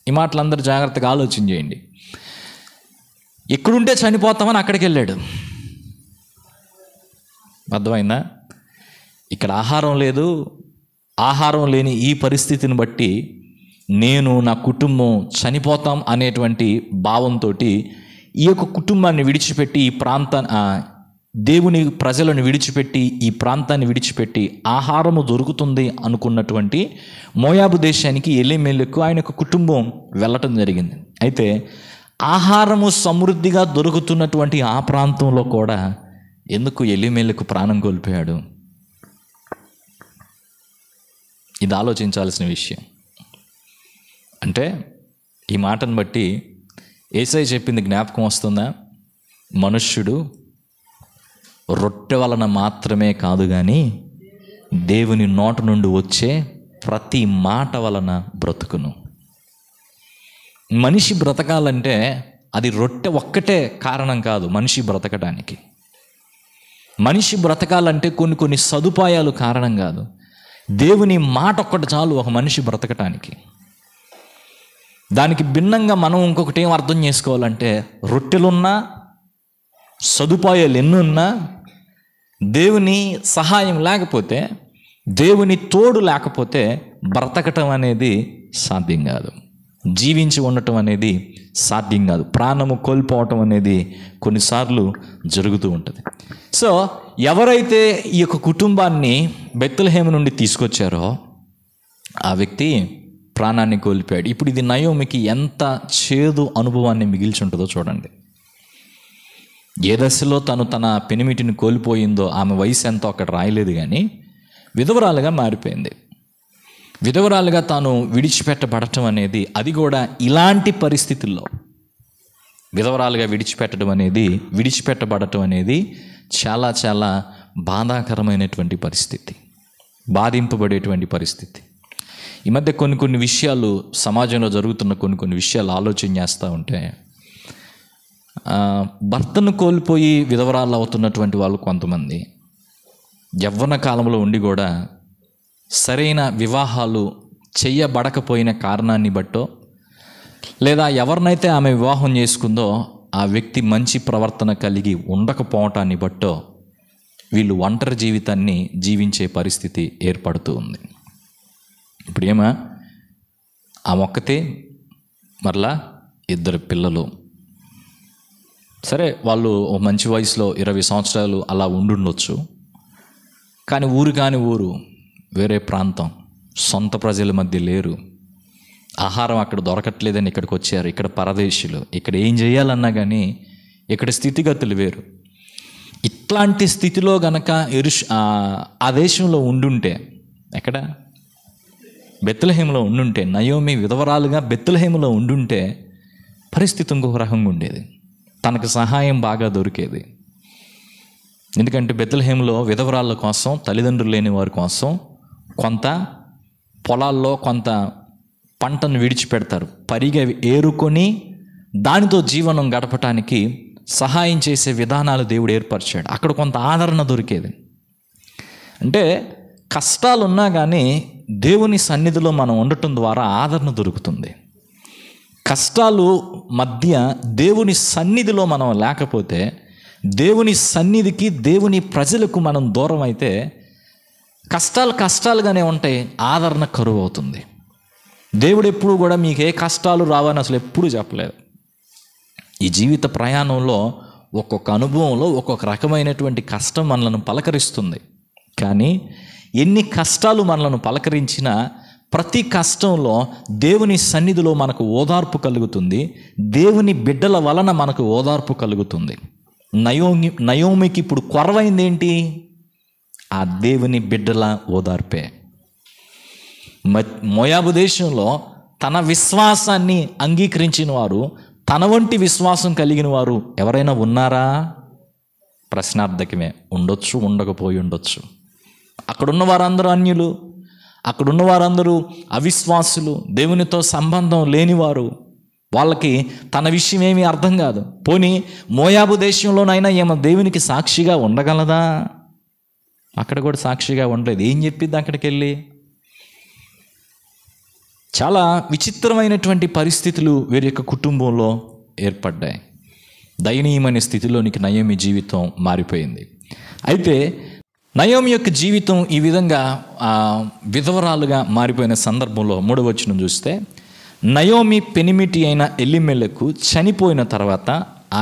ఈ మాటలందరూ జాగ్రత్తగా ఆలోచన చేయండి. ఎక్కడుంటే చనిపోతామని అక్కడికి వెళ్ళాడు. అర్థమైందా? ఇక్కడ ఆహారం లేదు. ఆహారం లేని ఈ పరిస్థితిని బట్టి నేను, నా కుటుంబం చనిపోతాం అనేటువంటి భావంతో ఈ యొక్క కుటుంబాన్ని విడిచిపెట్టి, ఈ దేవుని ప్రజలను విడిచిపెట్టి, ఈ ప్రాంతాన్ని విడిచిపెట్టి ఆహారము దొరుకుతుంది అనుకున్నటువంటి మోయాబు దేశానికి ఎలీమెలకు ఆయన యొక్క కుటుంబం వెళ్ళటం జరిగింది. అయితే ఆహారము సమృద్ధిగా దొరుకుతున్నటువంటి ఆ ప్రాంతంలో కూడా ఎందుకు ఎలీమెలకు ప్రాణం కోల్పోయాడు? ఇది ఆలోచించాల్సిన విషయం. అంటే ఈ మాటను బట్టి యేసయ్య చెప్పింది జ్ఞాపకం వస్తుందా? మనుష్యుడు రొట్టె వలన మాత్రమే కాదు కానీ దేవుని నోట నుండి వచ్చే ప్రతి మాట వలన బ్రతుకును. మనిషి బ్రతకాలంటే అది రొట్టె ఒక్కటే కారణం కాదు. మనిషి బ్రతకడానికి, మనిషి బ్రతకాలంటే కొన్ని సదుపాయాలు కారణం కాదు. దేవుని మాట ఒక్కటి చాలు ఒక మనిషి బ్రతకటానికి. దానికి భిన్నంగా మనం ఇంకొకటి ఏం అర్థం చేసుకోవాలంటే, రొట్టెలున్నా, సదుపాయాలు ఎన్నున్నా, దేవుని సహాయం లేకపోతే, దేవుని తోడు లేకపోతే బ్రతకటం అనేది సాధ్యం కాదు. జీవించి ఉండటం అనేది సాధ్యం కాదు. ప్రాణము కోల్పోవటం అనేది కొన్నిసార్లు జరుగుతూ ఉంటుంది. సో ఎవరైతే ఈ యొక్క కుటుంబాన్ని బెత్లెహేము నుండి తీసుకొచ్చారో ఆ వ్యక్తి ప్రాణాన్ని కోల్పోయాడు. ఇప్పుడు ఇది నయోమికి ఎంత చేదు అనుభవాన్ని మిగిల్చుంటుందో చూడండి. ఏ దశలో తను తన పెనిమిటిని కోల్పోయిందో, ఆమె వయసు ఎంతో అక్కడ రాయలేదు, కానీ విధవరాలుగా మారిపోయింది. విధవరాలుగా తాను విడిచిపెట్టబడటం అనేది, అది కూడా ఇలాంటి పరిస్థితుల్లో విధవరాలుగా విడిచిపెట్టబడటం అనేది చాలా చాలా బాధాకరమైనటువంటి పరిస్థితి, బాధింపబడేటువంటి పరిస్థితి. ఈ మధ్య కొన్ని విషయాలు సమాజంలో జరుగుతున్న కొన్ని విషయాలు ఆలోచన చేస్తూ ఉంటే, భర్తను కోల్పోయి విధవరాలు అవుతున్నటువంటి వాళ్ళు కొంతమంది, యవ్వన కాలంలో ఉండి కూడా సరైన వివాహాలు చెయ్యబడకపోయిన కారణాన్ని బట్టో, లేదా ఎవరినైతే ఆమె వివాహం చేసుకుందో ఆ వ్యక్తి మంచి ప్రవర్తన కలిగి ఉండకపోవటాన్ని బట్టో వీళ్ళు ఒంటరి జీవితాన్ని జీవించే పరిస్థితి ఏర్పడుతూ ఉంది. ఇప్పుడు ఆ ఒక్కతే, మరలా 2 పిల్లలు. సరే, వాళ్ళు మంచి వయసులో 20 సంవత్సరాలు అలా ఉండుండొచ్చు. కానీ ఊరు వేరే ప్రాంతం, సొంత ప్రజల మధ్య లేరు. ఆహారం అక్కడ దొరకట్లేదని ఇక్కడికి వచ్చారు. ఇక్కడ పరదేశులు, ఇక్కడ ఏం చేయాలన్నా కానీ ఇక్కడ స్థితిగతులు వేరు. ఇట్లాంటి స్థితిలో గనక ఆ దేశంలో ఉండుంటే, ఎక్కడ బెత్లెహేములో ఉండుంటే, నయోమి విధవరాలుగా బెత్లెహేములో ఉండుంటే పరిస్థితి ఇంకొక రకంగా ఉండేది. తనకు సహాయం బాగా దొరికేది. ఎందుకంటే బెత్లెహేములో విధవరాళ్ళ కోసం, తల్లిదండ్రులు లేని వారి కోసం కొంత పొలాల్లో కొంత పంటను విడిచిపెడతారు. పరిగె ఏరుకొని దానితో జీవనం గడపటానికి సహాయం చేసే విధానాలు దేవుడు ఏర్పరిచాడు. అక్కడ కొంత ఆదరణ దొరికేది. అంటే కష్టాలు ఉన్నా కానీ దేవుని సన్నిధిలో మనం ఉండటం ద్వారా ఆదరణ దొరుకుతుంది. కష్టాలు మధ్య దేవుని సన్నిధిలో మనం లేకపోతే, దేవుని సన్నిధికి, దేవుని ప్రజలకు మనం దూరం అయితే కష్టాలుగానే ఉంటాయి, ఆదరణ కరువు అవుతుంది. దేవుడు ఎప్పుడు కూడా మీకు ఏ కష్టాలు రావని అసలు ఎప్పుడు చెప్పలేదు. ఈ జీవిత ప్రయాణంలో ఒక్కొక్క అనుభవంలో ఒక్కొక్క రకమైనటువంటి కష్టం మనలను పలకరిస్తుంది. కానీ ఎన్ని కష్టాలు మనలను పలకరించినా ప్రతి కష్టంలో దేవుని సన్నిధిలో మనకు ఓదార్పు కలుగుతుంది. దేవుని బిడ్డల వలన మనకు ఓదార్పు కలుగుతుంది. నయోమికి ఇప్పుడు కొరవైంది ఏంటి? ఆ దేవుని బిడ్డల ఓదార్పే. మోయాబు దేశంలో తన విశ్వాసాన్ని అంగీకరించిన వారు, తన వంటి విశ్వాసం కలిగిన వారు ఎవరైనా ఉన్నారా? ప్రశ్నార్థకమే. ఉండొచ్చు, ఉండకపోయి ఉండొచ్చు. అక్కడున్న వారందరూ అన్యులు, అక్కడున్న వారందరూ అవిశ్వాసులు, దేవునితో సంబంధం లేనివారు. వాళ్ళకి తన విషయం ఏమీ అర్థం కాదు. పోనీ మోయాబు దేశంలోనైనా ఏమో దేవునికి సాక్షిగా ఉండగలదా? అక్కడ కూడా సాక్షిగా ఉండలేదు. ఏం చెప్పిద్ది అక్కడికి వెళ్ళి? చాలా విచిత్రమైనటువంటి పరిస్థితులు వీరి యొక్క కుటుంబంలో ఏర్పడ్డాయి. దయనీయమైన స్థితిలోనికి నయోమి జీవితం మారిపోయింది. అయితే నయోమి యొక్క జీవితం ఈ విధంగా విధవరాలుగా మారిపోయిన సందర్భంలో 3వ వచనం చూస్తే, నయోమి పెనిమిటి అయిన ఎలీమెలెకు చనిపోయిన తర్వాత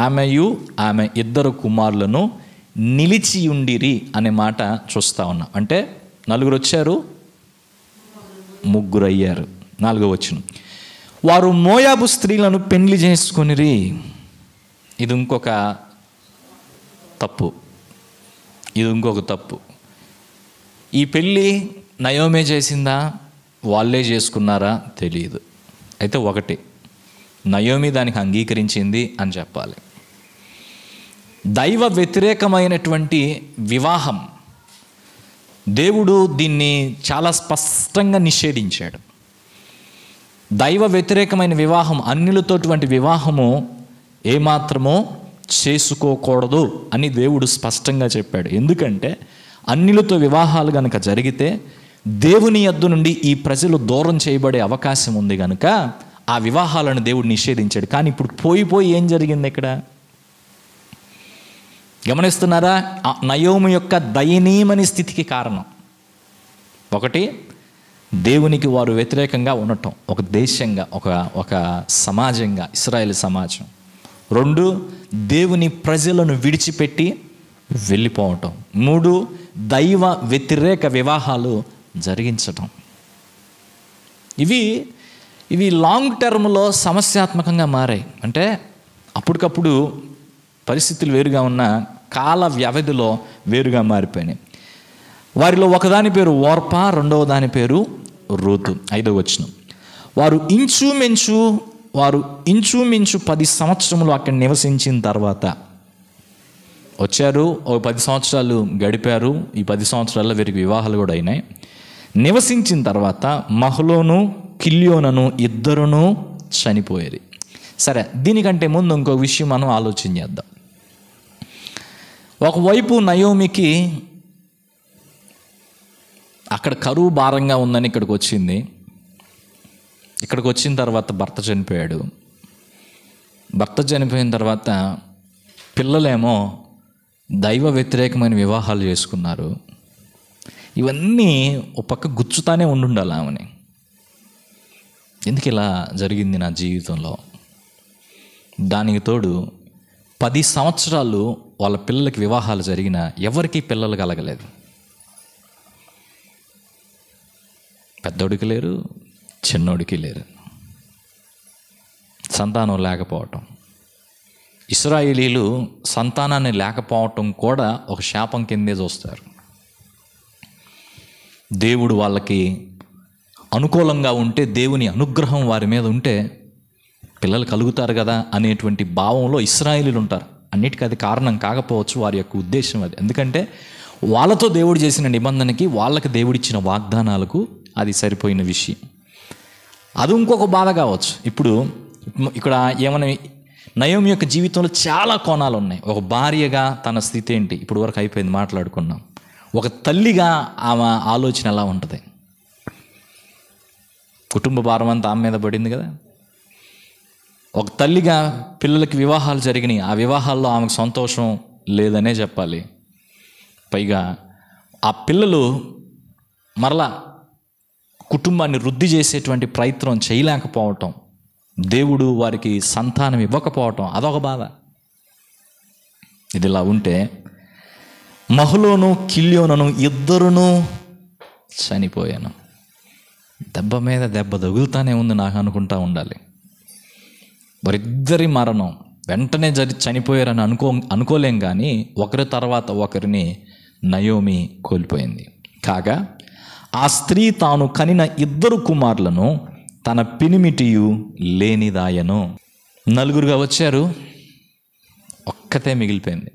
ఆమెయు ఆమె 2 కుమారులను నిలిచి ఉండిరి అనే మాట చూస్తూ ఉన్నాం. అంటే 4 వచ్చారు, 3 అయ్యారు. 4వ వచనం, వారు మోయాబు స్త్రీలను పెండ్లి చేసుకొనిరి. ఇది ఇంకొక తప్పు. ఈ పెళ్ళి నయోమే చేసిందా, వాళ్ళే చేసుకున్నారా తెలియదు. అయితే ఒకటి, నయోమి దానికి అంగీకరించింది అని చెప్పాలి. దైవ వ్యతిరేకమైనటువంటి వివాహం, దేవుడు దీన్ని చాలా స్పష్టంగా నిషేధించాడు. దైవ వ్యతిరేకమైన వివాహం, అన్యులతోటువంటి వివాహము ఏమాత్రమో చేసుకోకూడదు అని దేవుడు స్పష్టంగా చెప్పాడు. ఎందుకంటే అన్యులతో వివాహాలు కనుక జరిగితే దేవుని యొద్ద నుండి ఈ ప్రజలు దూరం చేయబడే అవకాశం ఉంది కనుక ఆ వివాహాలను దేవుడు నిషేధించాడు. కానీ ఇప్పుడు పోయి ఏం జరిగింది ఇక్కడ గమనిస్తున్నారా? నయోమి యొక్క దయనీయమైన స్థితికి కారణం ఒకటి, దేవునికి వారు వ్యతిరేకంగా ఉండటం, ఒక దేశంగా, ఒక సమాజంగా, ఇశ్రాయేలు సమాజం. 2, దేవుని ప్రజలను విడిచిపెట్టి వెళ్ళిపోవటం. 3, దైవ వ్యతిరేక వివాహాలు జరిగించటం. ఇవి లాంగ్ టర్మ్లో సమస్యాత్మకంగా మారాయి. అంటే అప్పటికప్పుడు పరిస్థితులు వేరుగా ఉన్న కాల వ్యవధిలో వేరుగా మారిపోయినాయి. వారిలో ఒకదాని పేరు ఓర్ప, రెండవ దాని పేరు రూతు. 5వ వచనం, వారు ఇంచుమించు 10 సంవత్సరములు అక్కడ నివసించిన తర్వాత వచ్చారు. ఒక 10 సంవత్సరాలు గడిపారు. ఈ 10 సంవత్సరాల్లో వీరికి వివాహాలు కూడా అయినాయి. నివసించిన తర్వాత మహలోను కిల్యోనను 2 చనిపోయేది. సరే, దీనికంటే ముందు ఇంకో విషయం మనం ఆలోచన చేద్దాం. ఒకవైపు నయోమికి అక్కడ కరువు భారంగా ఉందని ఇక్కడికి వచ్చింది. ఇక్కడికి వచ్చిన తర్వాత భర్త చనిపోయాడు. భర్త చనిపోయిన తర్వాత పిల్లలేమో దైవ వ్యతిరేకమైన వివాహాలు చేసుకున్నారు. ఇవన్నీ ఒక పక్క గుచ్చుతానే ఉండాలి ఆమెని. ఎందుకు ఇలా జరిగింది నా జీవితంలో? దానికి తోడు 10 సంవత్సరాలు వాళ్ళ పిల్లలకి వివాహాలు జరిగినా ఎవరికీ పిల్లలు కలగలేదు. పెద్దోడికి లేరు, చిన్నోడికి లేరు. సంతానం లేకపోవటం. ఇశ్రాయేలీలు సంతానాన్ని లేకపోవటం కూడా ఒక శాపం కిందే చూస్తారు. దేవుడు వాళ్ళకి అనుకూలంగా ఉంటే, దేవుని అనుగ్రహం వారి మీద ఉంటే పిల్లలు కలుగుతారు కదా అనేటువంటి భావంలో ఇశ్రాయేలీలు ఉంటారు. అన్నిటికీ అది కారణం కాకపోవచ్చు, వారి యొక్క ఉద్దేశం అది. ఎందుకంటే వాళ్ళతో దేవుడు చేసిన నిబంధనకి, వాళ్ళకి దేవుడిచ్చిన వాగ్దానాలకు అది సరిపోయిన విషయం. అది ఇంకొక బాధ కావచ్చు. ఇప్పుడు ఇక్కడ ఏమైనా నయోమి యొక్క జీవితంలో చాలా కోణాలు ఉన్నాయి. ఒక భార్యగా తన స్థితి ఏంటి ఇప్పుడు వరకు అయిపోయింది, మాట్లాడుకున్నాం. ఒక తల్లిగా ఆమె ఆలోచన ఎలా ఉంటుంది? కుటుంబ భారం అంతా ఆమె మీద పడింది కదా. ఒక తల్లిగా పిల్లలకి వివాహాలు జరిగినాయి. ఆ వివాహాల్లో ఆమెకు సంతోషం లేదనే చెప్పాలి. పైగా ఆ పిల్లలు మరలా కుటుంబాన్ని వృద్ధి చేసేటువంటి ప్రయత్నం చేయలేకపోవటం, దేవుడు వారికి సంతానం ఇవ్వకపోవటం, అదొక బాధ. ఇదిలా ఉంటే మహలోను కిల్యోనను 2 చనిపోయాను. దెబ్బ మీద దెబ్బ తగులుతానే ఉంది నాకు అనుకుంటా ఉండాలి. వారిద్దరి మరణం వెంటనే చనిపోయారని అనుకోలేం, కానీ ఒకరి తర్వాత ఒకరిని నయోమి కోల్పోయింది. కాగా ఆ స్త్రీ తాను కనిన 2 కుమారులను తన పెనిమిటియు లేనిదాయను. 4 వచ్చారు, ఒక్కతే మిగిలిపోయింది.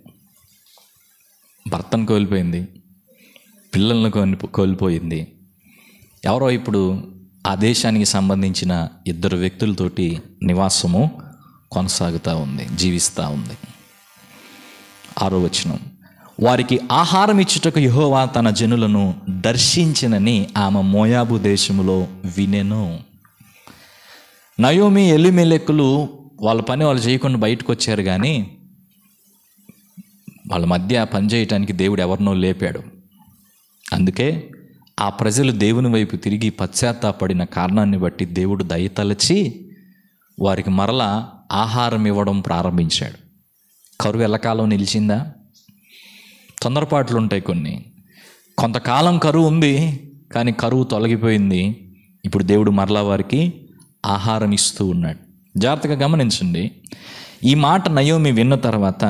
భర్తను కోల్పోయింది, పిల్లలను కోల్పోయింది. ఎవరో ఇప్పుడు ఆ దేశానికి సంబంధించిన 2 వ్యక్తులతోటి నివాసము కొనసాగుతూ ఉంది, జీవిస్తూ ఉంది. 6వ వచనం, వారికి ఆహారం ఇచ్చుటకు యెహోవా తన జనులను దర్శించినని ఆమె మోయాబు దేశములో వినెను. నయోమి ఎలిమెలెకులు వాళ్ళ పని వాళ్ళు చేయకుండా బయటకు వచ్చారు, కానీ వాళ్ళ మధ్య పని చేయటానికి దేవుడు ఎవరినో లేపాడు. అందుకే ఆ ప్రజలు దేవుని వైపు తిరిగి పశ్చాత్తాపడిన కారణాన్ని బట్టి దేవుడు దయతలచి వారికి మరలా ఆహారం ఇవ్వడం ప్రారంభించాడు. కరువు ఎల్లకాలం నిలిచిందా? తొందరపాట్లు ఉంటాయి కొన్ని. కొంతకాలం కరువు ఉంది, కానీ కరువు తొలగిపోయింది. ఇప్పుడు దేవుడు మరలా వారికి ఆహారం ఇస్తూ ఉన్నాడు. జాగ్రత్తగా గమనించండి. ఈ మాట నయోమి విన్న తర్వాత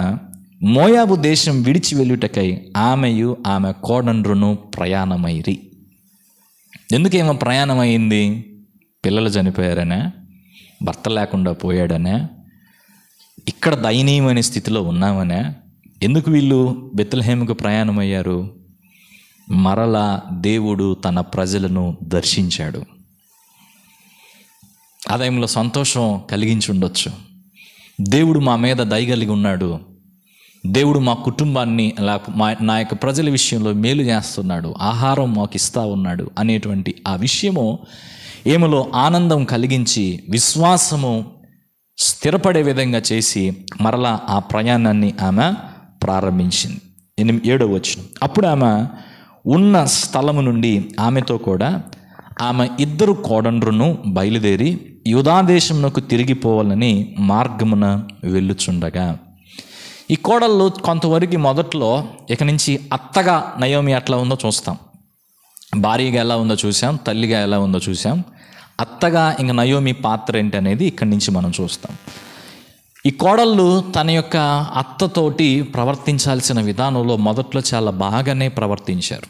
మోయాబు దేశం విడిచి వెళ్ళుటకై ఆమెయు ఆమె కోడండ్రును ప్రయాణమైరి. ఎందుకేమో ప్రయాణమైంది? పిల్లలు చనిపోయారనే, భర్త లేకుండా పోయాడనే, ఇక్కడ దయనీయమైన స్థితిలో ఉన్నామనే. ఎందుకు వీళ్ళు బెత్లెహేముకు ప్రయాణమయ్యారు? మరలా దేవుడు తన ప్రజలను దర్శించాడు. ఆ టైంలో సంతోషం కలిగించి ఉండొచ్చు. దేవుడు మా మీద దయగలిగి ఉన్నాడు, దేవుడు మా కుటుంబాన్ని నా యొక్క ప్రజల విషయంలో మేలు చేస్తున్నాడు, ఆహారం మాకు ఇస్తూ ఉన్నాడు అనేటువంటి ఆ విషయము ఏమలో ఆనందం కలిగించి విశ్వాసము స్థిరపడే విధంగా చేసి మరలా ఆ ప్రయాణాన్ని ఆమె ప్రారంభించింది. 7వ వచనం, అప్పుడు ఆమె ఉన్న స్థలము నుండి ఆమెతో కూడా ఆమె 2 కోడండ్రును బయలుదేరి యూదా దేశమునకు తిరిగిపోవాలని మార్గమున వెళ్ళుచుండగా. ఈ కోడళ్ళు కొంతవరకు మొదట్లో ఇక నుంచి అత్తగా నయోమి ఎట్లా ఉందో చూస్తాం, భార్యగా ఎలా ఉందో చూసాం, తల్లిగా ఎలా ఉందో చూసాం. అత్తగా ఇంక నయోమి పాత్ర ఏంటి అనేది ఇక్కడి నుంచి మనం చూస్తాం. ఈ కోడళ్ళు తన యొక్క అత్తతోటి ప్రవర్తించాల్సిన విధానంలో మొదట్లో చాలా బాగానే ప్రవర్తించారు.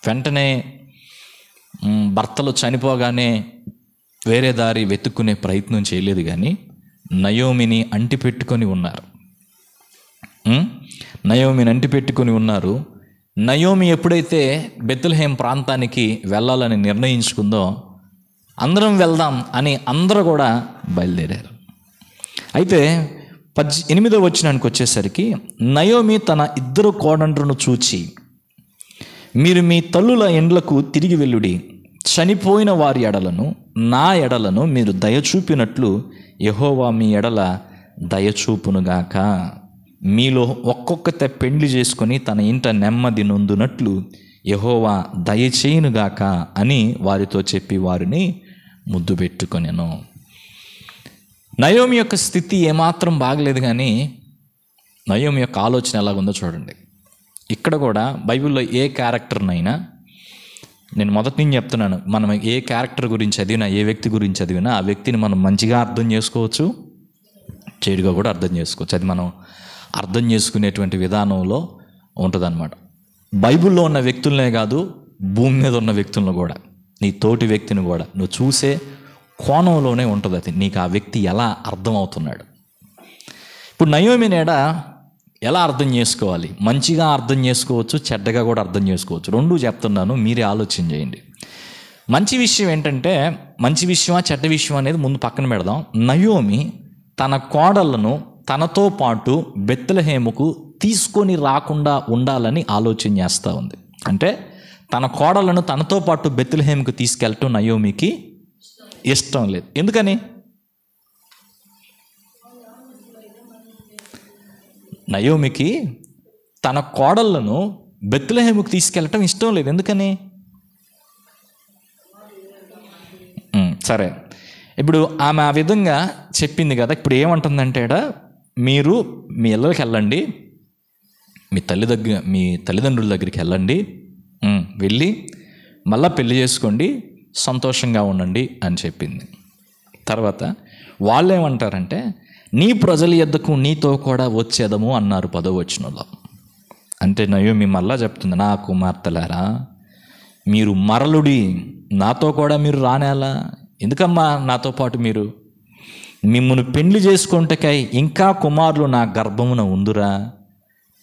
వెంటనే భర్తలు చనిపోగానే వేరే దారి వెతుక్కునే ప్రయత్నం చేయలేదు, కానీ నయోమిని అంటిపెట్టుకొని ఉన్నారు. నయోమి ఎప్పుడైతే బెత్లెహేం ప్రాంతానికి వెళ్ళాలని నిర్ణయించుకుందో, అందరం వెళ్దాం అని అందరూ కూడా బయలుదేరారు. అయితే 8వ వచనానికి వచ్చేసరికి, నయోమి తన 2 కోడండ్రును చూచి, మీరు మీ తల్లుల ఇండ్లకు తిరిగి వెళ్ళుడి, చనిపోయిన వారి ఎడలను నా ఎడలను మీరు దయచూపినట్లు యెహోవా మీ ఎడల దయచూపునుగాక. మీలో ఒక్కొక్కతే పెండ్లి చేసుకొని తన ఇంట నెమ్మది నొందునట్లు యెహోవా దయచేయునుగాక అని వారితో చెప్పి వారిని ముద్దు పెట్టుకొనెను. నయోమి యొక్క స్థితి ఏమాత్రం బాగలేదు, కానీ నయోమి యొక్క ఆలోచన ఎలాగుందో చూడండి. ఇక్కడ కూడా బైబిల్లో ఏ క్యారెక్టర్నైనా, నేను మొదటి నుంచి చెప్తున్నాను, మనం ఏ క్యారెక్టర్ గురించి చదివినా, ఏ వ్యక్తి గురించి చదివినా ఆ వ్యక్తిని మనం మంచిగా అర్థం చేసుకోవచ్చు, చెడుగా కూడా అర్థం చేసుకోవచ్చు. అది మనం అర్థం చేసుకునేటువంటి విధానంలో ఉంటుందన్నమాట. బైబిల్లో ఉన్న వ్యక్తులనే కాదు, భూమి మీద ఉన్న వ్యక్తులను కూడా, నీ తోటి వ్యక్తిని కూడా నువ్వు చూసే కోణంలోనే ఉంటుంది అది, నీకు ఆ వ్యక్తి ఎలా అర్థమవుతున్నాడు. ఇప్పుడు నయోమి నేడ ఎలా అర్థం చేసుకోవాలి? మంచిగా అర్థం చేసుకోవచ్చు, చెడ్డగా కూడా అర్థం చేసుకోవచ్చు. 2 చెప్తున్నాను, మీరే ఆలోచన చేయండి. మంచి విషయం ఏంటంటే, మంచి విషయమా చెడ్డ విషయం అనేది ముందు పక్కన పెడదాం. నయోమి తన కోడళ్లను తనతో పాటు బెత్లెహేముకు తీసుకొని రాకుండా ఉండాలని ఆలోచన చేస్తూ ఉంది. అంటే తన కోడళ్లను తనతో పాటు బెత్లెహేముకు తీసుకెళ్ళటం నయోమికి ఇష్టం లేదు. ఎందుకని? నయోమికి తన కోడళ్లను బెత్లెహేముకు తీసుకెళ్ళటం ఇష్టం లేదు. ఎందుకని? సరే, ఇప్పుడు ఆమె ఆ విధంగా చెప్పింది కదా, ఇప్పుడు ఏమంటుందంటే, మీరు మీ ఇళ్ళకి వెళ్ళండి, మీ తల్లిదండ్రుల దగ్గరికి వెళ్ళండి, వెళ్ళి మళ్ళీ పెళ్లి చేసుకోండి, సంతోషంగా ఉండండి అని చెప్పింది. తర్వాత వాళ్ళు ఏమంటారంటే, నీ ప్రజల యొద్దకు నీతో కూడా వచ్చేదము అన్నారు 10వ వచనంలో. అంటే నయోమి మళ్ళా చెప్తుంది, నా కుమార్తెలారా, మీరు మరలుడి, నాతో కూడా మీరు రానేలా, ఎందుకమ్మా నాతో పాటు మీరు? మిమ్మల్ని పెండ్లి చేసుకుంటకై ఇంకా కుమారులు నా గర్భమున ఉందురా?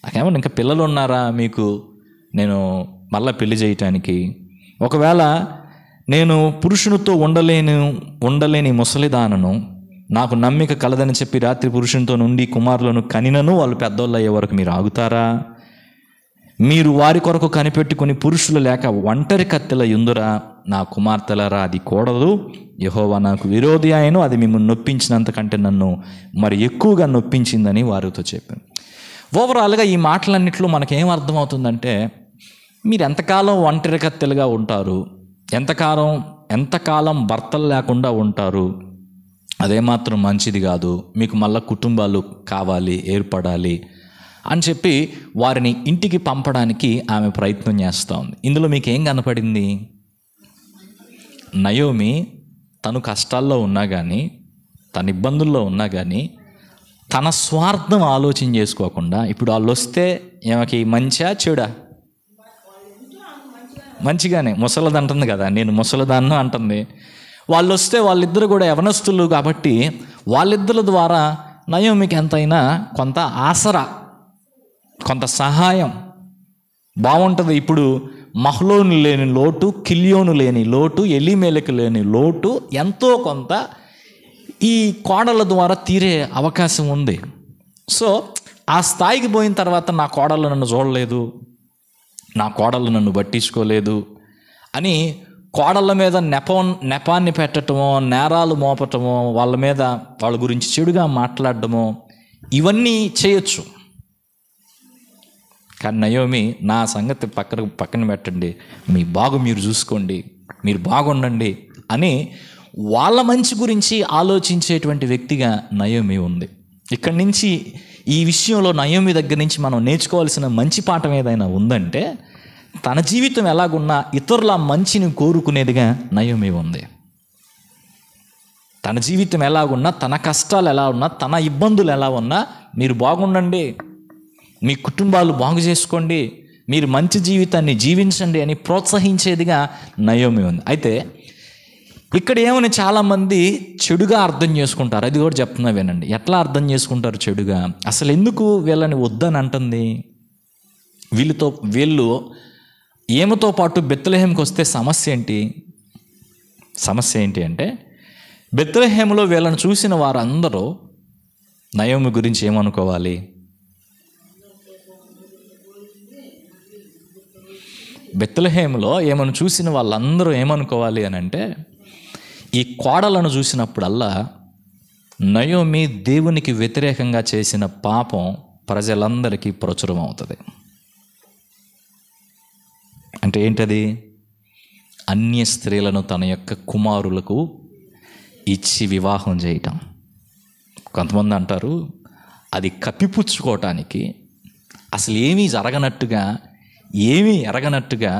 నాకేమన్నా ఇంకా పిల్లలు ఉన్నారా మీకు నేను మళ్ళీ పెళ్లి చేయటానికి? ఒకవేళ నేను పురుషునితో ఉండలేని ముసలిదానను, నాకు నమ్మిక కలదని చెప్పి రాత్రి పురుషునితో నుండి కుమారులను కనినను వాళ్ళు పెద్దోళ్ళు అయ్యే వరకు మీరు ఆగుతారా? మీరు వారి కొరకు కనిపెట్టుకుని పురుషులు లేక ఒంటరి కత్తెల యుందురా? నా కుమార్తెలరా, అది కూడదు. యెహోవా నాకు విరోధి ఆయను, అది మిమ్మల్ని నొప్పించినంతకంటే నన్ను మరి ఎక్కువగా నొప్పించిందని వారితో చెప్పాను. ఓవరాల్గా ఈ మాటలన్నింటిలో మనకేం అర్థమవుతుందంటే, మీరు ఎంతకాలం ఒంటరి కత్తెలుగా ఉంటారు, ఎంతకాలం భర్తలు లేకుండా ఉంటారు, అదేమాత్రం మంచిది కాదు. మీకు మళ్ళీ కుటుంబాలు కావాలి, ఏర్పడాలి అని చెప్పి వారిని ఇంటికి పంపడానికి ఆమె ప్రయత్నం చేస్తూ ఉంది. ఇందులో మీకు ఏం కనపడింది? నయోమి తను కష్టాల్లో ఉన్నా కానీ, తన ఇబ్బందుల్లో ఉన్నా కానీ, తన స్వార్థం ఆలోచన చేసుకోకుండా, ఇప్పుడు వాళ్ళు వస్తే ఏమకి మంచిగా చెడా? మంచిగానే, ముసలిది అంటుంది కదా, నేను ముసలిదాన్ని అంటుంది. వాళ్ళు వస్తే వాళ్ళిద్దరు కూడా యవనస్తులు కాబట్టి వాళ్ళిద్దరి ద్వారా నయోమికి ఎంతైనా కొంత ఆసరా, కొంత సహాయం బాగుంటుంది. ఇప్పుడు మహ్లోను లేని లోటు, కిల్యోను లేని లోటు, ఎలీమెలెకు లేని లోటు ఎంతో కొంత ఈ కోడళ్ళ ద్వారా తీరే అవకాశం ఉంది. సో ఆ స్థాయికి పోయిన తర్వాత నా కోడళ్ళు నన్ను చూడలేదు, నా కోడళ్ళు నన్ను పట్టించుకోలేదు అని కోడళ్ళ మీద నెపాన్ని పెట్టడమో, నేరాలు మోపటమో, వాళ్ళ గురించి చెడుగా మాట్లాడటమో, ఇవన్నీ చేయొచ్చు. కానీ నయోమి, నా సంగతి పక్కన పెట్టండి, మీ బాగు మీరు చూసుకోండి, మీరు బాగుండండి అని వాళ్ళ మంచి గురించి ఆలోచించేటువంటి వ్యక్తిగా నయోమి ఉంది. ఇక్కడి నుంచి ఈ విషయంలో నయోమి దగ్గర నుంచి మనం నేర్చుకోవాల్సిన మంచి పాఠం ఏదైనా ఉందంటే, తన జీవితం ఎలాగున్నా ఇతరుల మంచిని కోరుకునేదిగా నయోమి ఉంది. తన జీవితం ఎలాగున్నా, తన కష్టాలు ఎలా ఉన్నా, తన ఇబ్బందులు ఎలా ఉన్నా, మీరు బాగుండండి, మీ కుటుంబాలు బాగు చేసుకోండి, మీరు మంచి జీవితాన్ని జీవించండి అని ప్రోత్సహించేదిగా నయోమి ఉంది. అయితే ఇక్కడ ఏమని చాలామంది చెడుగా అర్థం చేసుకుంటారు. అది కూడా చెప్తున్నా వినండి. ఎట్లా అర్థం చేసుకుంటారు చెడుగా? అసలు ఎందుకు వీళ్ళని వద్దని అంటుంది? వీళ్ళు ఏమతో పాటు బెత్లెహేంకి వస్తే సమస్య ఏంటి అంటే, బెత్లెహేములో వీళ్ళని చూసిన వారందరూ నయోమి గురించి ఏమనుకోవాలి? బెత్లెహేములో ఏమని చూసిన వాళ్ళందరూ ఏమనుకోవాలి అని అంటే, ఈ కోడలను చూసినప్పుడల్లా నయోమి దేవునికి వ్యతిరేకంగా చేసిన పాపం ప్రజలందరికీ ప్రచురం అవుతుంది. అంటే ఏంటది? అన్య స్త్రీలను తన యొక్క కుమారులకు ఇచ్చి వివాహం చేయటం. కొంతమంది అంటారు అది కప్పిపుచ్చుకోవటానికి, అసలు ఏమీ ఎరగనట్టుగా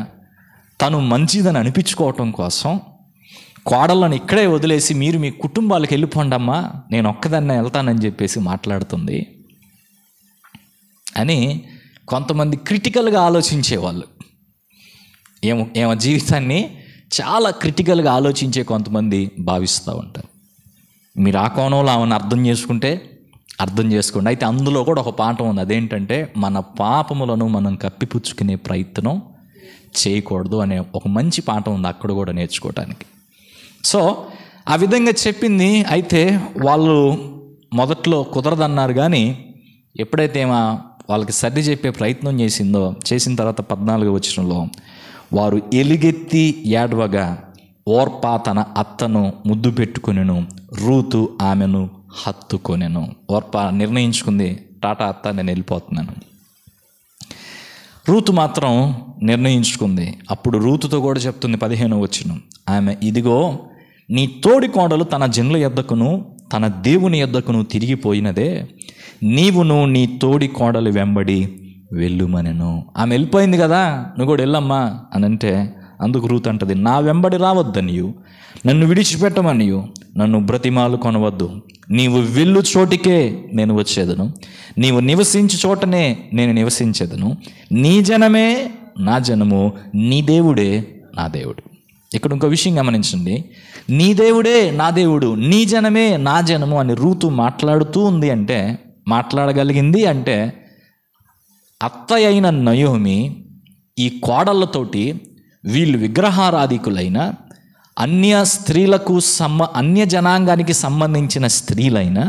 తను మంచిదని అనిపించుకోవటం కోసం కోడళ్ళను ఇక్కడే వదిలేసి మీరు మీ కుటుంబాలకు వెళ్ళిపోండమ్మా, నేను ఒక్కదాన్నే వెళ్తానని చెప్పేసి మాట్లాడుతుంది అని కొంతమంది క్రిటికల్గా ఆలోచించేవాళ్ళు. ఏమో జీవితాన్ని చాలా క్రిటికల్గా ఆలోచించే కొంతమంది భావిస్తూ ఉంటారు. మీరు ఆ కోణంలో ఆమెను అర్థం చేసుకోండి. అయితే అందులో కూడా ఒక పాఠం ఉంది. అదేంటంటే, మన పాపములను మనం కప్పిపుచ్చుకునే ప్రయత్నం చేయకూడదు అనే ఒక మంచి పాఠం ఉంది అక్కడ కూడా నేర్చుకోవటానికి. సో ఆ విధంగా చెప్పింది. అయితే వాళ్ళు మొదట్లో కుదరదన్నారు, కానీ ఎప్పుడైతే వాళ్ళకి సర్ది చెప్పే ప్రయత్నం చేసిన తర్వాత 14వ వచనంలో, వారు ఎలుగెత్తి ఏడవగా ఓర్పా తన అత్తను ముద్దు పెట్టుకొనెను, రూతు ఆమెను హత్తుకొనెను. ఓర్పా నిర్ణయించుకుంది, టాటా అత్త, నేను వెళ్ళిపోతున్నాను. రూతు మాత్రం నిర్ణయించుకుంది. అప్పుడు రూతుతో కూడా చెప్తుంది 15వ వచనం, ఆమె, ఇదిగో నీ తోడి కోడలు తన జనుల యొద్దకును తన దేవుని యొద్దకును తిరిగిపోయినదే, నీవును నీ తోడి కోడలు వెంబడి వెళ్ళుమనెను. ఆమె వెళ్ళిపోయింది కదా, నువ్వు కూడా వెళ్ళమ్మా అని అంటే, అందుకు రూతు అంటది, నా వెంబడి రావద్దనియు, నన్ను విడిచిపెట్టమనియు నన్ను బ్రతిమాలు కొనవద్దు. నీవు వెళ్ళు చోటికే నేను వచ్చేదను, నీవు నివసించు చోటనే నేను నివసించేదను. నీ జనమే నా జనము, నీ దేవుడే నా దేవుడు. ఇక్కడ ఇంకో విషయం గమనించండి, నీ దేవుడే నా దేవుడు, నీ జనమే నా జనము అని రూతు మాట్లాడుతూ ఉంది అంటే, మాట్లాడగలిగింది అంటే, అత్త అయిన నయోమి ఈ కోడళ్ళతోటి వీళ్ళు విగ్రహారాధికులైన అన్య స్త్రీలకు అన్య జనాంగానికి సంబంధించిన స్త్రీలైన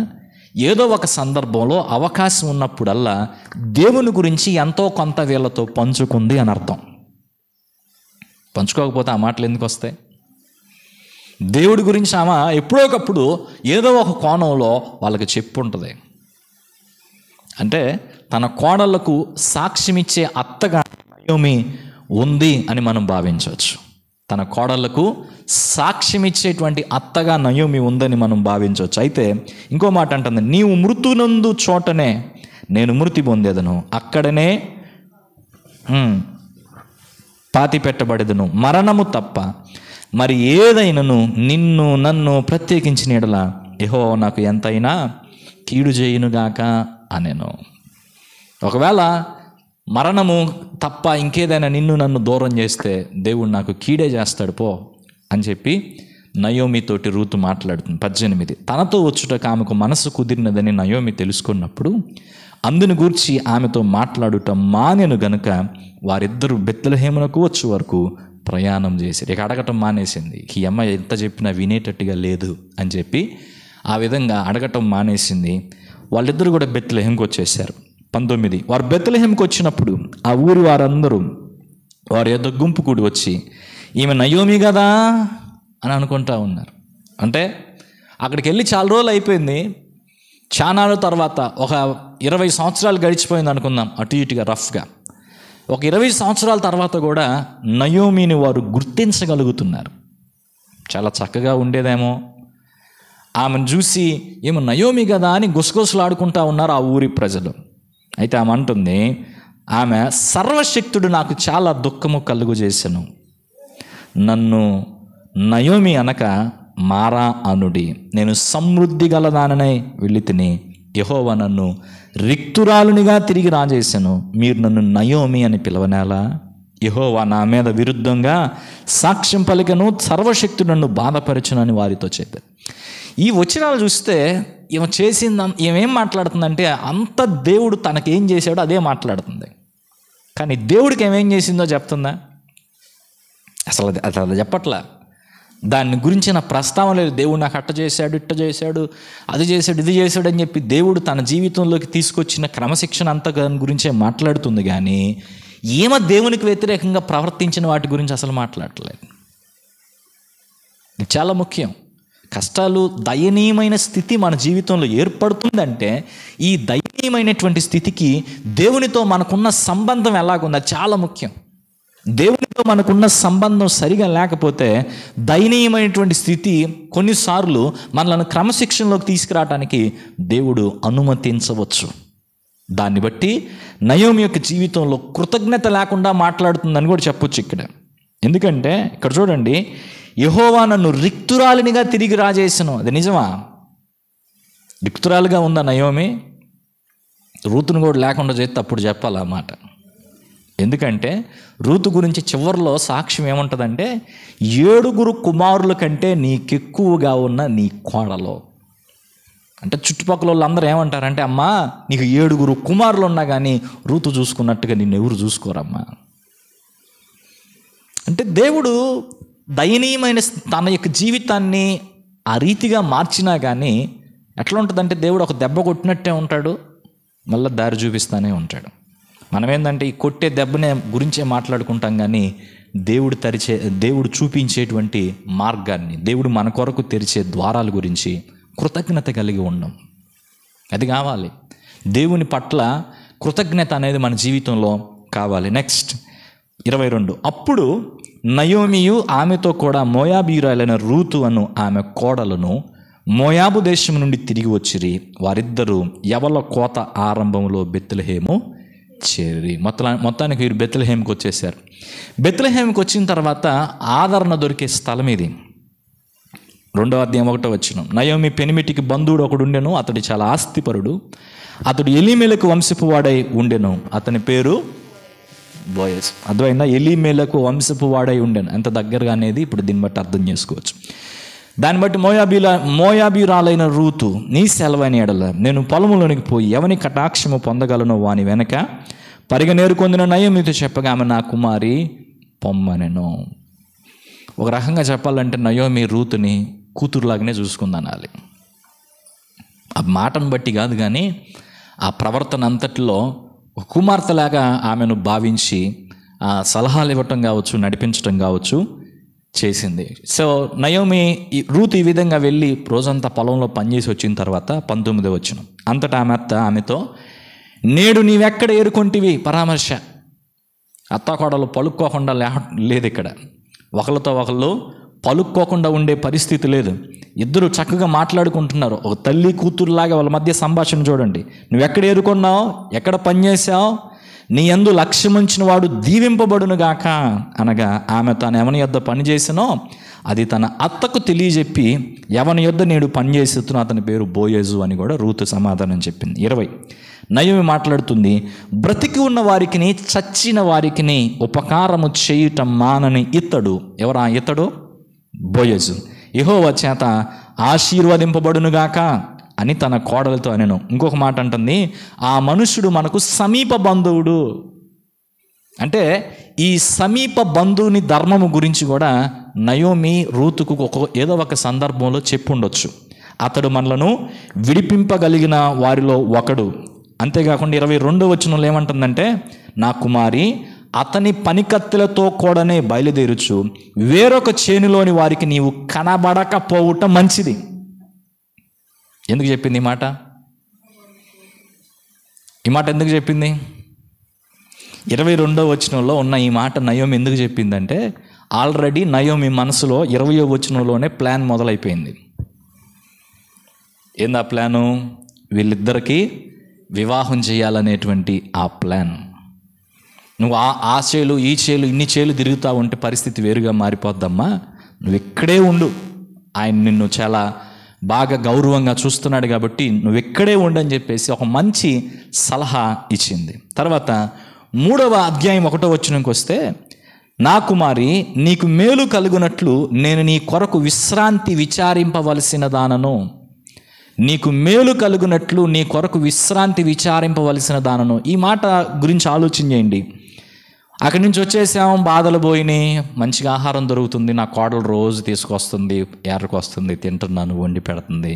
ఏదో ఒక సందర్భంలో అవకాశం ఉన్నప్పుడల్లా దేవుని గురించి ఎంతో కొంత వీళ్ళతో పంచుకుంది అని అర్థం. పంచుకోకపోతే ఆ మాటలు ఎందుకు వస్తాయి? దేవుడి గురించి ఆమె ఎప్పుడోకప్పుడు ఏదో ఒక కోణంలో వాళ్ళకి చెప్పుంటుంది. అంటే తన కోడళ్లకు సాక్ష్యమిచ్చే అత్తగా నయోమి ఉంది అని మనం భావించవచ్చు. తన కోడళ్లకు సాక్ష్యమిచ్చేటువంటి అత్తగా నయోమి ఉందని మనం భావించవచ్చు. అయితే ఇంకో మాట అంటుంది, నీవు మృతునందు చోటనే నేను మృతి పొందేదను, అక్కడనే పాతి పెట్టబడేదను, మరణము తప్ప మరి ఏదైనను నిన్ను నన్ను ప్రత్యేకించిన యెడల యెహోవా నాకు ఎంతైనా కీడు చేయునుగాక అనెను. ఒకవేళ మరణము తప్ప ఇంకేదైనా నిన్ను నన్ను దూరం చేస్తే దేవుడు నాకు కీడే చేస్తాడు పో అని చెప్పి నయోమితోటి రూతు మాట్లాడుతుంది. 18, తనతో వచ్చుటకు ఆమెకు మనసు కుదిరినదని నయోమి తెలుసుకున్నప్పుడు అందుని గూర్చి ఆమెతో మాట్లాడుట మానెను గనుక వారిద్దరూ బెత్లెహేమునకు వచ్చే వరకు ప్రయాణం చేశారు. ఇక అడగటం మానేసింది. ఈ అమ్మ ఎంత చెప్పినా వినేటట్టుగా లేదు అని చెప్పి ఆ విధంగా అడగటం మానేసింది. వాళ్ళిద్దరూ కూడా బెత్లెహేముకు వచ్చేసారు. 19, వారు బెత్లెహేముకు వచ్చినప్పుడు ఆ ఊరి వారందరూ వారి యొద్ద గుంపు కూడి వచ్చి ఈమె నయోమి కదా అని అనుకుంటా ఉన్నారు. అంటే అక్కడికి వెళ్ళి చాలా రోజులు అయిపోయింది, చానాళ్ళ తర్వాత ఒక 20 సంవత్సరాలు గడిచిపోయింది అనుకుందాం, అటు ఇటుగా రఫ్గా. ఒక 20 సంవత్సరాల తర్వాత కూడా నయోమిని వారు గుర్తించగలుగుతున్నారు. చాలా చక్కగా ఉండేదేమో, ఆమెను చూసి ఏమో నయోమి కదా అని గుసగుసలాడుకుంటా ఉన్నారు ఆ ఊరి ప్రజలు. అయితే ఆమె అంటుంది, ఆమె సర్వశక్తుడు నాకు చాలా దుఃఖము కలుగు చేశాను, నన్ను నయోమి అనక మారా అనుడి, నేను సమృద్ధి గలదాననై వెళ్ళి తిని యెహోవా నన్ను రిక్తురాలునిగా తిరిగి రాజేశాను, మీరు నన్ను నయోమి అని పిలవనేలా? యెహోవా నా మీద విరుద్ధంగా సాక్ష్యం పలికను, సర్వశక్తుడు నన్ను బాధపరచునని వారితో చెప్పారు. ఈ వచనాలు చూస్తే ఈమె చేసింది, ఏమేం మాట్లాడుతుందంటే అంత దేవుడు తనకేం చేశాడో అదే మాట్లాడుతుంది. కానీ దేవుడికి ఏమేం చేసిందో చెప్తుందా? అసలు అది చెప్పట్లా. దాని గురించిన ప్రస్తావన లేదు. దేవుడు నాకు అట్ట చేశాడు, ఇట్ట చేశాడు, అది చేశాడు, ఇది చేశాడు అని చెప్పి దేవుడు తన జీవితంలోకి తీసుకొచ్చిన క్రమశిక్షణ అంతా దాని గురించే మాట్లాడుతుంది. కానీ ఏమో దేవునికి వ్యతిరేకంగా ప్రవర్తించిన వాటి గురించి అసలు మాట్లాడలేదు. ఇది చాలా ముఖ్యం. కష్టాలు, దయనీయమైన స్థితి మన జీవితంలో ఏర్పడుతుందంటే ఈ దయనీయమైనటువంటి స్థితికి దేవునితో మనకున్న సంబంధం ఎలాగుంది అది చాలా ముఖ్యం. దేవునితో మనకున్న సంబంధం సరిగా లేకపోతే దయనీయమైనటువంటి స్థితి కొన్నిసార్లు మనల్ని క్రమశిక్షణలోకి తీసుకురావడానికి దేవుడు అనుమతించవచ్చు. దాన్ని బట్టి నయోమి యొక్క జీవితంలో కృతజ్ఞత లేకుండా మాట్లాడుతుందని కూడా చెప్పొచ్చు ఇక్కడ. ఎందుకంటే ఇక్కడ చూడండి, యెహోవా నన్ను రిక్తురాలినిగా తిరిగి రాజేసను. అది నిజమా? రిక్తురాలుగా ఉందా నయోమి? రూతును కూడా లేకుండా చేస్తే అప్పుడు చెప్పాలి ఆ మాట. ఎందుకంటే రూతు గురించి చివరిలో సాక్ష్యం ఏముంటుందంటే, 7 కుమారుల కంటే నీకెక్కువగా ఉన్న నీ కోడలో. అంటే చుట్టుపక్కల వాళ్ళందరూ ఏమంటారంటే, అమ్మా నీకు 7 కుమారులు ఉన్నా కానీ రూతు చూసుకున్నట్టుగా నిన్ను ఎవరు చూసుకోరమ్మా. అంటే దేవుడు దయనీయమైన తన యొక్క జీవితాన్ని ఆ రీతిగా మార్చినా కానీ ఎట్లా ఉంటుందంటే, దేవుడు ఒక దెబ్బ కొట్టినట్టే ఉంటాడు, మళ్ళీ దారి చూపిస్తూనే ఉంటాడు. మనం ఏంటంటే ఈ కొట్టే దెబ్బనే గురించే మాట్లాడుకుంటాం కానీ దేవుడు చూపించేటువంటి మార్గాన్ని, దేవుడు మన కొరకు తెరిచే ద్వారాల గురించి కృతజ్ఞత కలిగి ఉండం. అది కావాలి. దేవుని పట్ల కృతజ్ఞత అనేది మన జీవితంలో కావాలి. నెక్స్ట్ 22, అప్పుడు నయోమియు ఆమెతో కూడా మోయాబీయురాలైన రూతు అను ఆమె కోడలను మోయాబు దేశం నుండి తిరిగి వచ్చిరి. వారిద్దరూ యవల కోత ఆరంభంలో బెత్లెహేము చేరి. మొత్తానికి వీరు బెత్లెహేముకి వచ్చేసారు. బెత్లెహేముకి వచ్చిన తర్వాత ఆదరణ దొరికే స్థలం ఇది. 2వ అధ్యాయం 1వ వచనం, నయోమి పెనిమిటికి బంధువుడు ఒకడు ఉండెను, అతడు చాలా ఆస్తిపరుడు, అతడు ఎలీమెలకు వంశపు వాడై ఉండెను, అతని పేరు బోయజ్. అర్థమైందా? ఎలీమేలకు వంశపు వాడై ఉండేను. ఎంత దగ్గరగా అనేది ఇప్పుడు దీన్ని బట్టి అర్థం చేసుకోవచ్చు. దాన్ని బట్టి మోయాబీరాలైన రూతు, నీ సెలవైన ఎడల నేను పొలములోనికి పోయి ఎవని కటాక్షము పొందగలను వాని వెనక పరిగనేరుకొందిన నయోమితో చెప్పగా ఆమె నా కుమారి పొమ్మనెను. ఒక రకంగా చెప్పాలంటే నయోమి రూతుని కూతురులాగానే చూసుకుందనాలి. ఆ మాటను బట్టి కాదు కానీ ఆ ప్రవర్తన అంతటిలో ఒక కుమార్తెలాగా ఆమెను భావించి సలహాలు ఇవ్వటం కావచ్చు, నడిపించటం కావచ్చు చేసింది. సో నయోమి రూతు ఈ విధంగా వెళ్ళి రోజంతా పొలంలో పనిచేసి వచ్చిన తర్వాత 19వ వచనం, అంతటా ఆమె అత్త ఆమెతో, నేడు నీవెక్కడ ఏరుకొంటివి? పరామర్శ. అత్తాకోడలు పలుక్కోకుండా లేదు ఇక్కడ. ఒకళ్ళతో ఒకళ్ళు పలుక్కోకుండా ఉండే పరిస్థితి లేదు. ఇద్దరు చక్కగా మాట్లాడుకుంటున్నారు. ఒక తల్లి కూతురులాగా వాళ్ళ మధ్య సంభాషణ చూడండి. నువ్వెక్కడ ఏరుకున్నావు, ఎక్కడ పనిచేసావు, నీ యందు లక్ష్యముంచిన వాడు దీవింపబడునుగాక అనగా ఆమె తాను ఎవని యొద్ద పని చేసినో అది తన అత్తకు తెలియజెప్పి ఎవని యొద్ద నేడు పని చేస్తున్నా అతని పేరు బోయజు అని కూడా రూతు సమాధానం చెప్పింది. 20 నయోమి మాట్లాడుతుంది, బ్రతికి ఉన్న వారికిని చచ్చిన వారికిని ఉపకారము చేయుట మానని ఇతడు. ఎవరా ఇతడు? బోయజు. యెహోవా చేత ఆశీర్వదింపబడునుగాక అని తన కోడలతో అనెను. ఇంకొక మాట అంటుంది, ఆ మనుష్యుడు మనకు సమీప బంధువుడు. అంటే ఈ సమీప బంధువుని ధర్మము గురించి కూడా నయోమి రూతుకు ఏదో ఒక సందర్భంలో చెప్పుండొచ్చు. అతడు మనలను విడిపింపగలిగిన వారిలో ఒకడు. అంతేకాకుండా 22వ వచనంలో ఏమంటుందంటే, నా కుమారి అతని పనికత్తెలతో కూడానే బయలుదేరుచు వేరొక చేనులోని వారికి నీవు కనబడకపోవుట మంచిది. ఎందుకు చెప్పింది ఈ మాట? ఈ మాట ఎందుకు చెప్పింది? 22వ వచనంలో ఉన్న ఈ మాట నయోమి ఎందుకు చెప్పిందంటే, ఆల్రెడీ నయోమి మనసులో 20వ వచనంలోనే ప్లాన్ మొదలైపోయింది. ఏందా ప్లాను? వీళ్ళిద్దరికీ వివాహం చేయాలనేటువంటి ఆ ప్లాన్. నువ్వు ఆ చేలు ఈ చేలు ఇన్ని చేలు తిరుగుతూ ఉంటే పరిస్థితి వేరుగా మారిపోద్దమ్మా, నువ్వు ఇక్కడే ఉండు, ఆయన నిన్ను చాలా బాగా గౌరవంగా చూస్తున్నాడు కాబట్టి నువ్వు ఇక్కడే ఉండని చెప్పేసి ఒక మంచి సలహా ఇచ్చింది. తర్వాత 3వ అధ్యాయం 1వ వచనంకి వస్తే, నా కుమారి నీకు మేలు కలుగునట్లు నేను నీ కొరకు విశ్రాంతి విచారింపవలసిన దానను. నీకు మేలు కలుగునట్లు నీ కొరకు విశ్రాంతి విచారింపవలసిన దానను. ఈ మాట గురించి ఆలోచన చేయండి. అక్కడి నుంచి వచ్చేసాం, బాధలు పోయినాయి, మంచిగా ఆహారం దొరుకుతుంది, నా కోడలు రోజు తీసుకొస్తుంది, ఎర్రకు వస్తుంది, తింటున్నాను, వండి పెడుతుంది,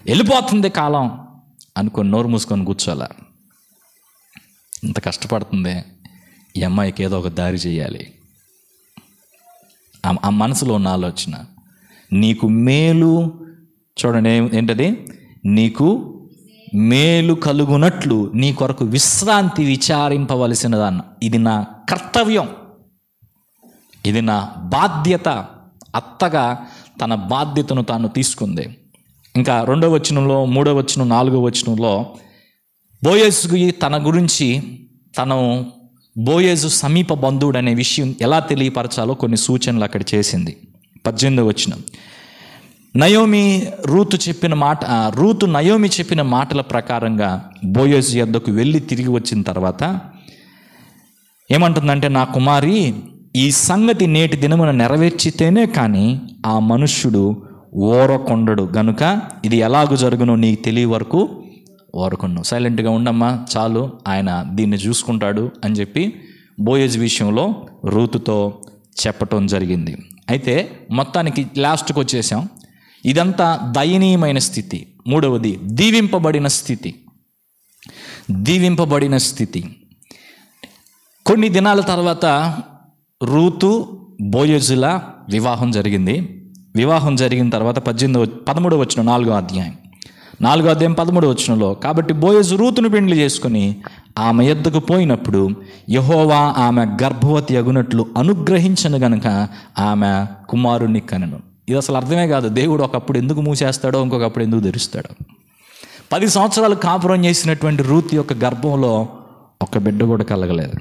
వెళ్ళిపోతుంది కాలం అనుకొని నోరు మూసుకొని కూర్చోలే. ఇంత కష్టపడుతుంది, ఈ అమ్మాయికి ఏదో ఒక దారి చేయాలి. ఆ మనసులో ఉన్న ఆలోచన, నీకు మేలు, చూడండి ఏంటది, నీకు మేలు కలుగునట్లు నీ కొరకు విశ్రాంతి విచారింపవలసినదాన్న. ఇది నా కర్తవ్యం, ఇది నా బాధ్యత. అత్తగా తన బాధ్యతను తాను తీసుకుంది. ఇంకా 2వ వచనంలో, 3వ వచనం, 4వ వచనంలో బోయజుకి తన గురించి తను బోయజు సమీప బంధువుడు అనే విషయం ఎలా తెలియపరచాలో కొన్ని సూచనలు అక్కడ చేసింది. 18వ వచనం, రూతు నయోమి చెప్పిన మాటల ప్రకారంగా బోయజు యొద్దకు వెళ్ళి తిరిగి వచ్చిన తర్వాత ఏమంటుందంటే, నా కుమారి ఈ సంగతి నేటి దినమున నెరవేర్చితేనే కానీ ఆ మనుష్యుడు ఓరకొండడు గనుక ఇది ఎలాగూ జరుగునో నీకు తెలియ వరకు ఓరకొండు. సైలెంట్గా ఉండమ్మా, చాలు, ఆయన దీన్ని చూసుకుంటాడు అని చెప్పి బోయజు విషయంలో రూతుతో చెప్పటం జరిగింది. అయితే మొత్తానికి లాస్ట్కి వచ్చేసాం. ఇదంతా దయనీయమైన స్థితి. 3వది దీవింపబడిన స్థితి. కొన్ని దినాల తర్వాత రూతు బోయజుల వివాహం జరిగింది. వివాహం జరిగిన తర్వాత 13వ వచనం 4వ అధ్యాయం 13వ వచనంలో, కాబట్టి బోయజు రూతును పెండ్లి చేసుకొని ఆమె యొద్దకు పోయినప్పుడు యెహోవా ఆమె గర్భవతి అగునట్లు అనుగ్రహించను గనుక ఆమె కుమారుణ్ణి కనెను. ఇది అసలు అర్థమే కాదు. దేవుడు ఒకప్పుడు ఎందుకు మూసేస్తాడో, ఇంకొకప్పుడు ఎందుకు తెరుస్తాడో. 10 సంవత్సరాలు కాపురం చేసినటువంటి రూతు యొక్క గర్భంలో ఒక బిడ్డ కూడా కలగలేదు.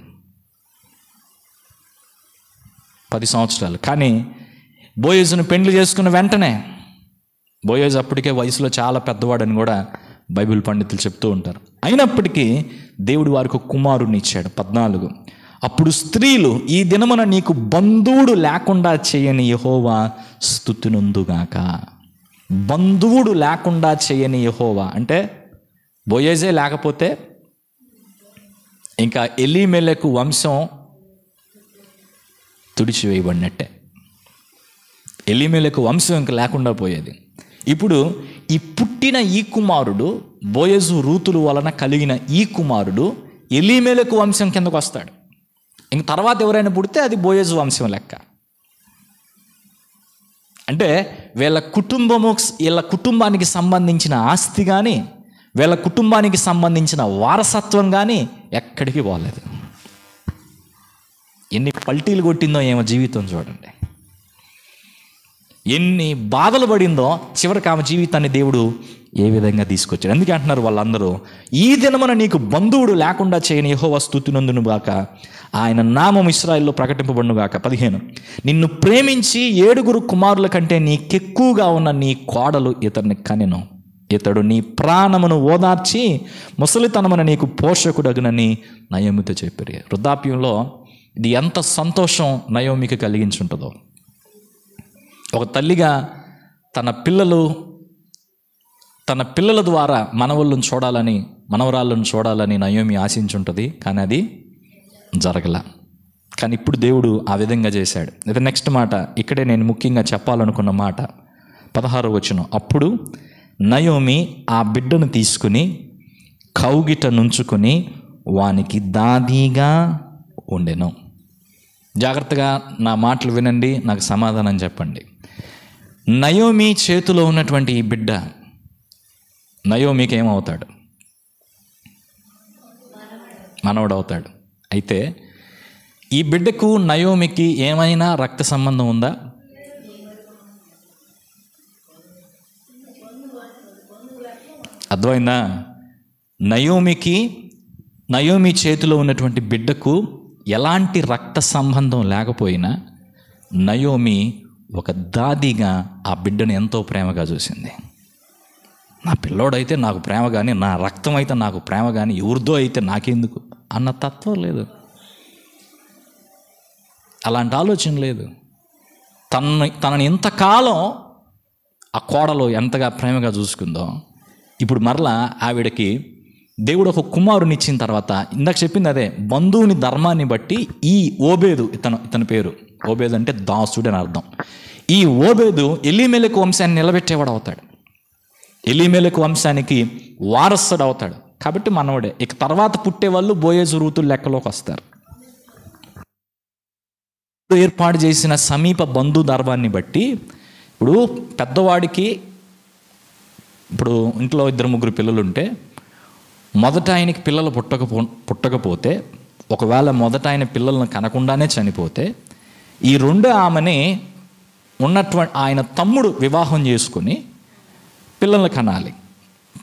10 సంవత్సరాలు. కానీ బోయజును పెండ్లి చేసుకున్న వెంటనే, బోయజు అప్పటికే వయసులో చాలా పెద్దవాడని కూడా బైబిల్ పండితులు చెప్తూ ఉంటారు, అయినప్పటికీ దేవుడు వారికి ఒక కుమారుడిని ఇచ్చాడు. 14 అప్పుడు స్త్రీలు, ఈ దినమున నీకు బంధువుడు లేకుండా చేయని యెహోవా స్తుతినందుగాక. బంధువుడు లేకుండా చేయని యెహోవా అంటే బోయేజే లేకపోతే ఇంకా ఎలీమెలెకు వంశం తుడిచివేయబడినట్టే. ఎలీమెలెకు వంశం ఇంకా లేకుండా పోయేది. ఇప్పుడు ఈ పుట్టిన ఈ కుమారుడు, బోయజు రూతుల వలన కలిగిన ఈ కుమారుడు ఎలీమెలెకు వంశం కిందకు వస్తాడు. ఇంక తర్వాత ఎవరైనా పుడితే అది బోయజు వంశం లెక్క. అంటే వీళ్ళ కుటుంబానికి సంబంధించిన ఆస్తి కానీ, వీళ్ళ కుటుంబానికి సంబంధించిన వారసత్వం కానీ ఎక్కడికి పోలేదు. ఎన్ని పల్టీలు కొట్టిందో ఏమో జీవితం చూడండి, ఎన్ని బాధలు పడిందో. చివరికి ఆమె జీవితాన్ని దేవుడు ఏ విధంగా తీసుకొచ్చాడు. అందుకే అంటున్నారు వాళ్ళందరూ, ఈ దినమున నీకు బంధువుడు లేకుండా చేయని యెహోవా స్తుతినందును గాక, ఆయన నామం ఇశ్రాయేలులో ప్రకటింపబడును గాక. 15 నిన్ను ప్రేమించి 7 కుమారుల కంటే నీకెక్కువగా ఉన్న నీ కోడలు ఇతన్ని కనెను. ఇతడు నీ ప్రాణమును ఓదార్చి ముసలితనమున నీకు పోషకుడగునని నయోమితో చెప్పారు. వృద్ధాప్యంలో ఇది ఎంత సంతోషం నయోమికి కలిగించుంటుందో. ఒక తల్లిగా తన పిల్లల ద్వారా మనవరాళ్ళను చూడాలని నయోమి ఆశించుంటుంది. కానీ అది జరగల. కానీ ఇప్పుడు దేవుడు ఆ విధంగా చేశాడు. ఇది నెక్స్ట్ మాట, ఇక్కడే నేను ముఖ్యంగా చెప్పాలనుకున్న మాట 16వ వచనం. అప్పుడు నయోమి ఆ బిడ్డను తీసుకుని కౌగిట నుంచుకొని వానికి దాదీగా ఉండెను. జాగ్రత్తగా నా మాటలు వినండి, నాకు సమాధానం చెప్పండి. నయోమి చేతిలో ఉన్నటువంటి ఈ బిడ్డ నయోమికి ఏమవుతాడు? మనవడు అవుతాడు. అయితే ఈ బిడ్డకు నయోమికి ఏమైనా రక్త సంబంధం ఉందా? అర్థమైందా? నయోమి చేతిలో ఉన్నటువంటి బిడ్డకు ఎలాంటి రక్త సంబంధం లేకపోయినా నయోమి ఒక దాదిగా ఆ బిడ్డను ఎంతో ప్రేమగా చూసింది. నా పిల్లోడైతే నాకు ప్రేమ కానీ, నా రక్తం అయితే నాకు ప్రేమ కానీ, ఎవరిదో అయితే నాకెందుకు అన్న తత్వం లేదు, అలాంటి ఆలోచన లేదు. తనని ఇంతకాలం ఆ కోడలో ఎంతగా ప్రేమగా చూసుకుందో, ఇప్పుడు మరలా ఆవిడకి దేవుడు ఒక కుమారుని ఇచ్చిన తర్వాత, ఇందాక చెప్పింది అదే, బంధువుని ధర్మాన్ని బట్టి ఈ ఓబేదు, ఇతని పేరు ఓబేదు అంటే దాసుడు అని అర్థం. ఈ ఓబేదు ఎలీమెలెకు వంశాన్ని నిలబెట్టేవాడు అవుతాడు, ఎలీమెలెకు వంశానికి వారసుడు అవుతాడు. కాబట్టి మనవడే. ఇక తర్వాత పుట్టే వాళ్ళు బోయేజు రూతుల లెక్కలోకి వస్తారు. ఏర్పాటు చేసిన సమీప బంధు ధర్మాన్ని బట్టి ఇప్పుడు పెద్దవాడికి, ఇప్పుడు ఇంట్లో 2-3 పిల్లలు ఉంటే మొదట ఆయనకి పిల్లలు పుట్టకపోతే, ఒకవేళ మొదట ఆయన పిల్లలను కనకుండానే చనిపోతే, ఈ రెండో ఆమెని ఉన్నటువంటి ఆయన తమ్ముడు వివాహం చేసుకుని పిల్లల్ని కనాలి.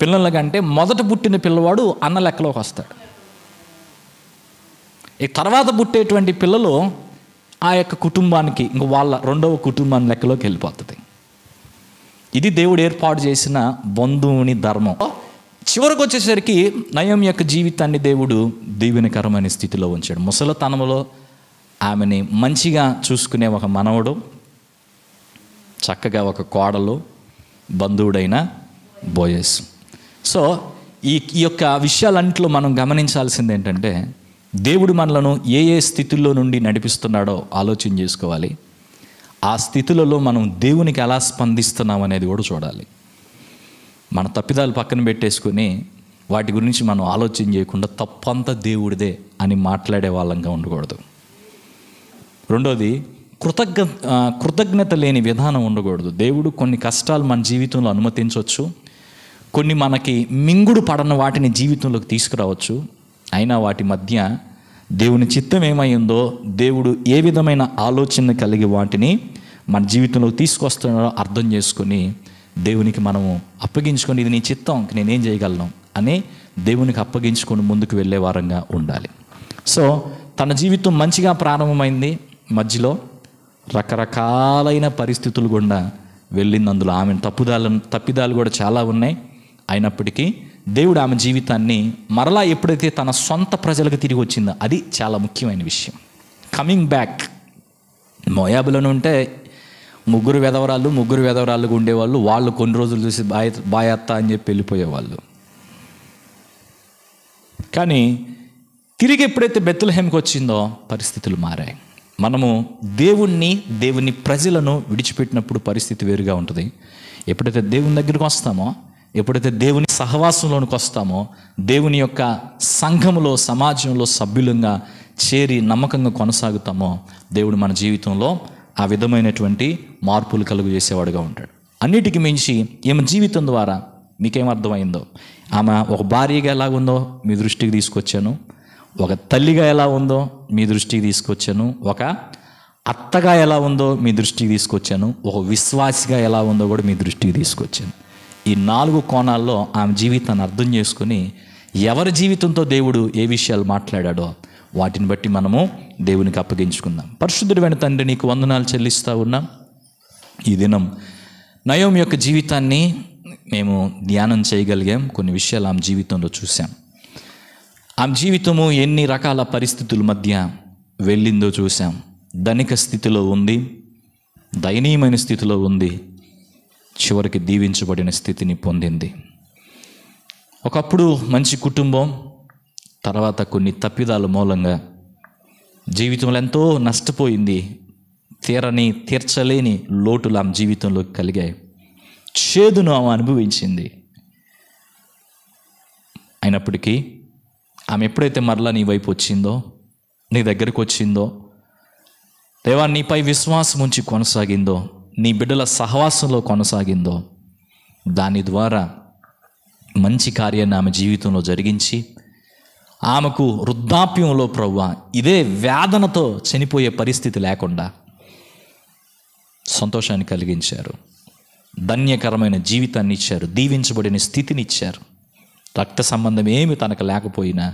పిల్లల కంటే మొదట పుట్టిన పిల్లవాడు అన్న లెక్కలోకి వస్తాడు. ఈ తర్వాత పుట్టేటువంటి పిల్లలు ఆ యొక్క కుటుంబానికి, ఇంక వాళ్ళ రెండవ కుటుంబాన్ని లెక్కలోకి వెళ్ళిపోతుంది. ఇది దేవుడు ఏర్పాటు చేసిన బంధువుని ధర్మం. చివరికి వచ్చేసరికి నయోమి యొక్క జీవితాన్ని దేవుడు దీవెనకరమైన స్థితిలో ఉంచాడు. ముసలితనంలో ఆమెని మంచిగా చూసుకునే ఒక మనవడు, చక్కగా ఒక కోడలు, బంధువుడైన బోయస్. సో ఈ యొక్క విషయాలన్నింటిలో మనం గమనించాల్సింది ఏంటంటే, దేవుడు మనలను ఏ స్థితుల్లో నుండి నడిపిస్తున్నాడో ఆలోచన చేసుకోవాలి. ఆ స్థితులలో మనం దేవునికి ఎలా స్పందిస్తున్నాం అనేది కూడా చూడాలి. మన తప్పిదాలు పక్కన పెట్టేసుకుని వాటి గురించి మనం ఆలోచన చేయకుండా తప్పంతా దేవుడిదే అని మాట్లాడే వాళ్ళంగా ఉండకూడదు. రెండోది, కృతజ్ఞత లేని విధానం ఉండకూడదు. దేవుడు కొన్ని కష్టాలు మన జీవితంలో అనుమతించవచ్చు, కొన్ని మనకి మింగుడు పడని వాటిని జీవితంలోకి తీసుకురావచ్చు. అయినా వాటి మధ్య దేవుని చిత్తం ఏమైందో, దేవుడు ఏ విధమైన ఆలోచన కలిగి వాటిని మన జీవితంలోకి తీసుకొస్తున్నాడో అర్థం చేసుకొని దేవునికి మనము అప్పగించుకొని, ఇది నీ చిత్తం, నేనేం చేయగలను అని దేవునికి అప్పగించుకొని ముందుకు వెళ్ళే వారంగా ఉండాలి. సో తన జీవితం మంచిగా ప్రారంభమైంది, మధ్యలో రకరకాలైన పరిస్థితులు గుండా వెళ్ళింది. అందులో ఆమె తప్పిదాలు కూడా చాలా ఉన్నాయి. అయినప్పటికీ దేవుడు ఆమె జీవితాన్ని మరలా ఎప్పుడైతే తన సొంత ప్రజలకు తిరిగి వచ్చిందో అది చాలా ముఖ్యమైన విషయం. Coming back. మోయాబులను ఉంటే ముగ్గురు వెధవరాళ్ళుగా ఉండేవాళ్ళు. వాళ్ళు కొన్ని రోజులు చూసి బాయత్త అని చెప్పి వెళ్ళిపోయేవాళ్ళు. కానీ తిరిగి ఎప్పుడైతే బెత్లెహేమ్కి వచ్చిందో పరిస్థితులు మారాయి. మనము దేవుని ప్రజలను విడిచిపెట్టినప్పుడు పరిస్థితి వేరుగా ఉంటుంది. ఎప్పుడైతే దేవుని దగ్గరికి వస్తామో, ఎప్పుడైతే దేవుని సహవాసంలోనికి వస్తామో, దేవుని యొక్క సంఘములో సమాజంలో సభ్యులంగా చేరి నమ్మకంగా కొనసాగుతామో, దేవుడు మన జీవితంలో ఆ విధమైనటువంటి మార్పులు కలుగు చేసేవాడుగా ఉంటాడు. అన్నిటికీ మించి ఈమె జీవితం ద్వారా మీకేమర్థమైందో, ఆమె ఒక భార్యగా ఎలా ఉందో మీ దృష్టికి తీసుకొచ్చాను, ఒక తల్లిగా ఎలా ఉందో మీ దృష్టికి తీసుకొచ్చాను, ఒక అత్తగా ఎలా ఉందో మీ దృష్టికి తీసుకొచ్చాను, ఒక విశ్వాసిగా ఎలా ఉందో కూడా మీ దృష్టికి తీసుకొచ్చాను. ఈ 4 కోణాల్లో ఆమె జీవితాన్ని అర్థం చేసుకుని ఎవరి జీవితంతో దేవుడు ఏ విషయాలు మాట్లాడాడో వాటిని బట్టి మనము దేవునికి అప్పగించుకుందాం. పరిశుద్ధుడైన తండ్రి, నీకు వందనాలు చెల్లిస్తూ ఉన్నాం. ఈ దినం నయోమి యొక్క జీవితాన్ని మేము ధ్యానం చేయగలిగాం. కొన్ని విషయాలు ఆమె జీవితంలో చూసాం. ఆమె జీవితము ఎన్ని రకాల పరిస్థితుల మధ్య వెళ్ళిందో చూసాం. ధనిక స్థితిలో ఉంది, దయనీయమైన స్థితిలో ఉంది, చివరికి దీవించబడిన స్థితిని పొందింది. ఒకప్పుడు మంచి కుటుంబం, తర్వాత కొన్ని తప్పిదాల మూలంగా జీవితంలో ఎంతో నష్టపోయింది. తీర్చలేని లోటులు ఆమె జీవితంలో కలిగాయి. చేదును ఆమె అనుభవించింది. అయినప్పటికీ ఆమె ఎప్పుడైతే మరలా నీ వైపు వచ్చిందో, నీ దగ్గరికి వచ్చిందో, దేవా నీపై విశ్వాసం ఉంచి కొనసాగిందో, నీ బిడ్డల సహవాసంలో కొనసాగిందో, దాని ద్వారా మంచి కార్యాన్ని ఆమె జీవితంలో జరిగించి ఆమెకు వృద్ధాప్యంలో ప్రభువా ఇదే వేదనతో చనిపోయే పరిస్థితి లేకుండా సంతోషాన్ని కలిగించారు. ధన్యకరమైన జీవితాన్ని ఇచ్చారు, దీవించబడిన స్థితిని ఇచ్చారు. రక్త సంబంధం ఏమి తనకు లేకపోయినా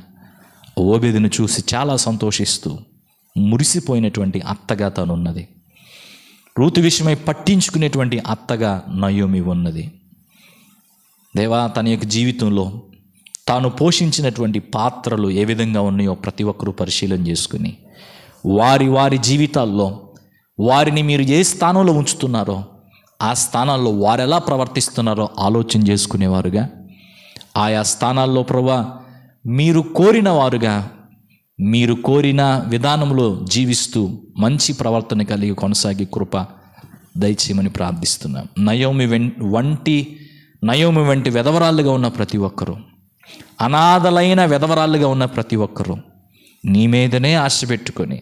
ఓబేదును చూసి చాలా సంతోషిస్తూ మురిసిపోయినటువంటి అత్తగా తను ఉన్నది. రూతు విషయమై పట్టించుకునేటువంటి అత్తగా నయోమి ఉన్నది. దేవా, తన యొక్క జీవితంలో తాను పోషించినటువంటి పాత్రలు ఏ విధంగా ఉన్నాయో ప్రతి ఒక్కరూ పరిశీలన చేసుకుని వారి జీవితాల్లో వారిని మీరు ఏ స్థానంలో ఉంచుతున్నారో ఆ స్థానాల్లో వారు ఎలా ప్రవర్తిస్తున్నారో ఆలోచన చేసుకునేవారుగా, ఆయా స్థానాల్లో ప్రభువా మీరు కోరిన వారుగా, మీరు కోరిన విధానంలో జీవిస్తూ మంచి ప్రవర్తన కలిగి కొనసాగి కృప దయచేయమని ప్రార్థిస్తున్నాం. నయోమి వంటి వెధవరాళ్ళుగా ఉన్న ప్రతి ఒక్కరూ, అనాథలైన వెధవరాళ్ళుగా ఉన్న ప్రతి ఒక్కరూ నీ మీదనే ఆశ పెట్టుకొని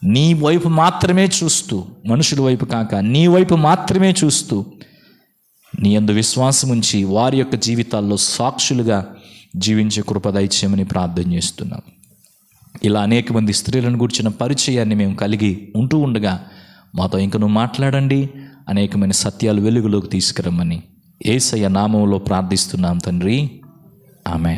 నీ వైపు మాత్రమే చూస్తూ, మనుషుల వైపు కాక నీ వైపు మాత్రమే చూస్తూ నీ యందు విశ్వాసం ఉంచి వారి యొక్క జీవితాల్లో సాక్షులుగా జీవించే కృప దయచేయమని ప్రార్థన చేస్తున్నాం. ఇలా అనేక మంది స్త్రీలను గురించిన పరిచయాన్ని మేము కలిగి ఉంటూ ఉండగా మాతో ఇంక నువ్వు మాట్లాడండి, అనేకమైన సత్యాలు వెలుగులోకి తీసుకురమ్మని యేసయ్య నామములో ప్రార్థిస్తున్నాం తండ్రి. ఆమేన్.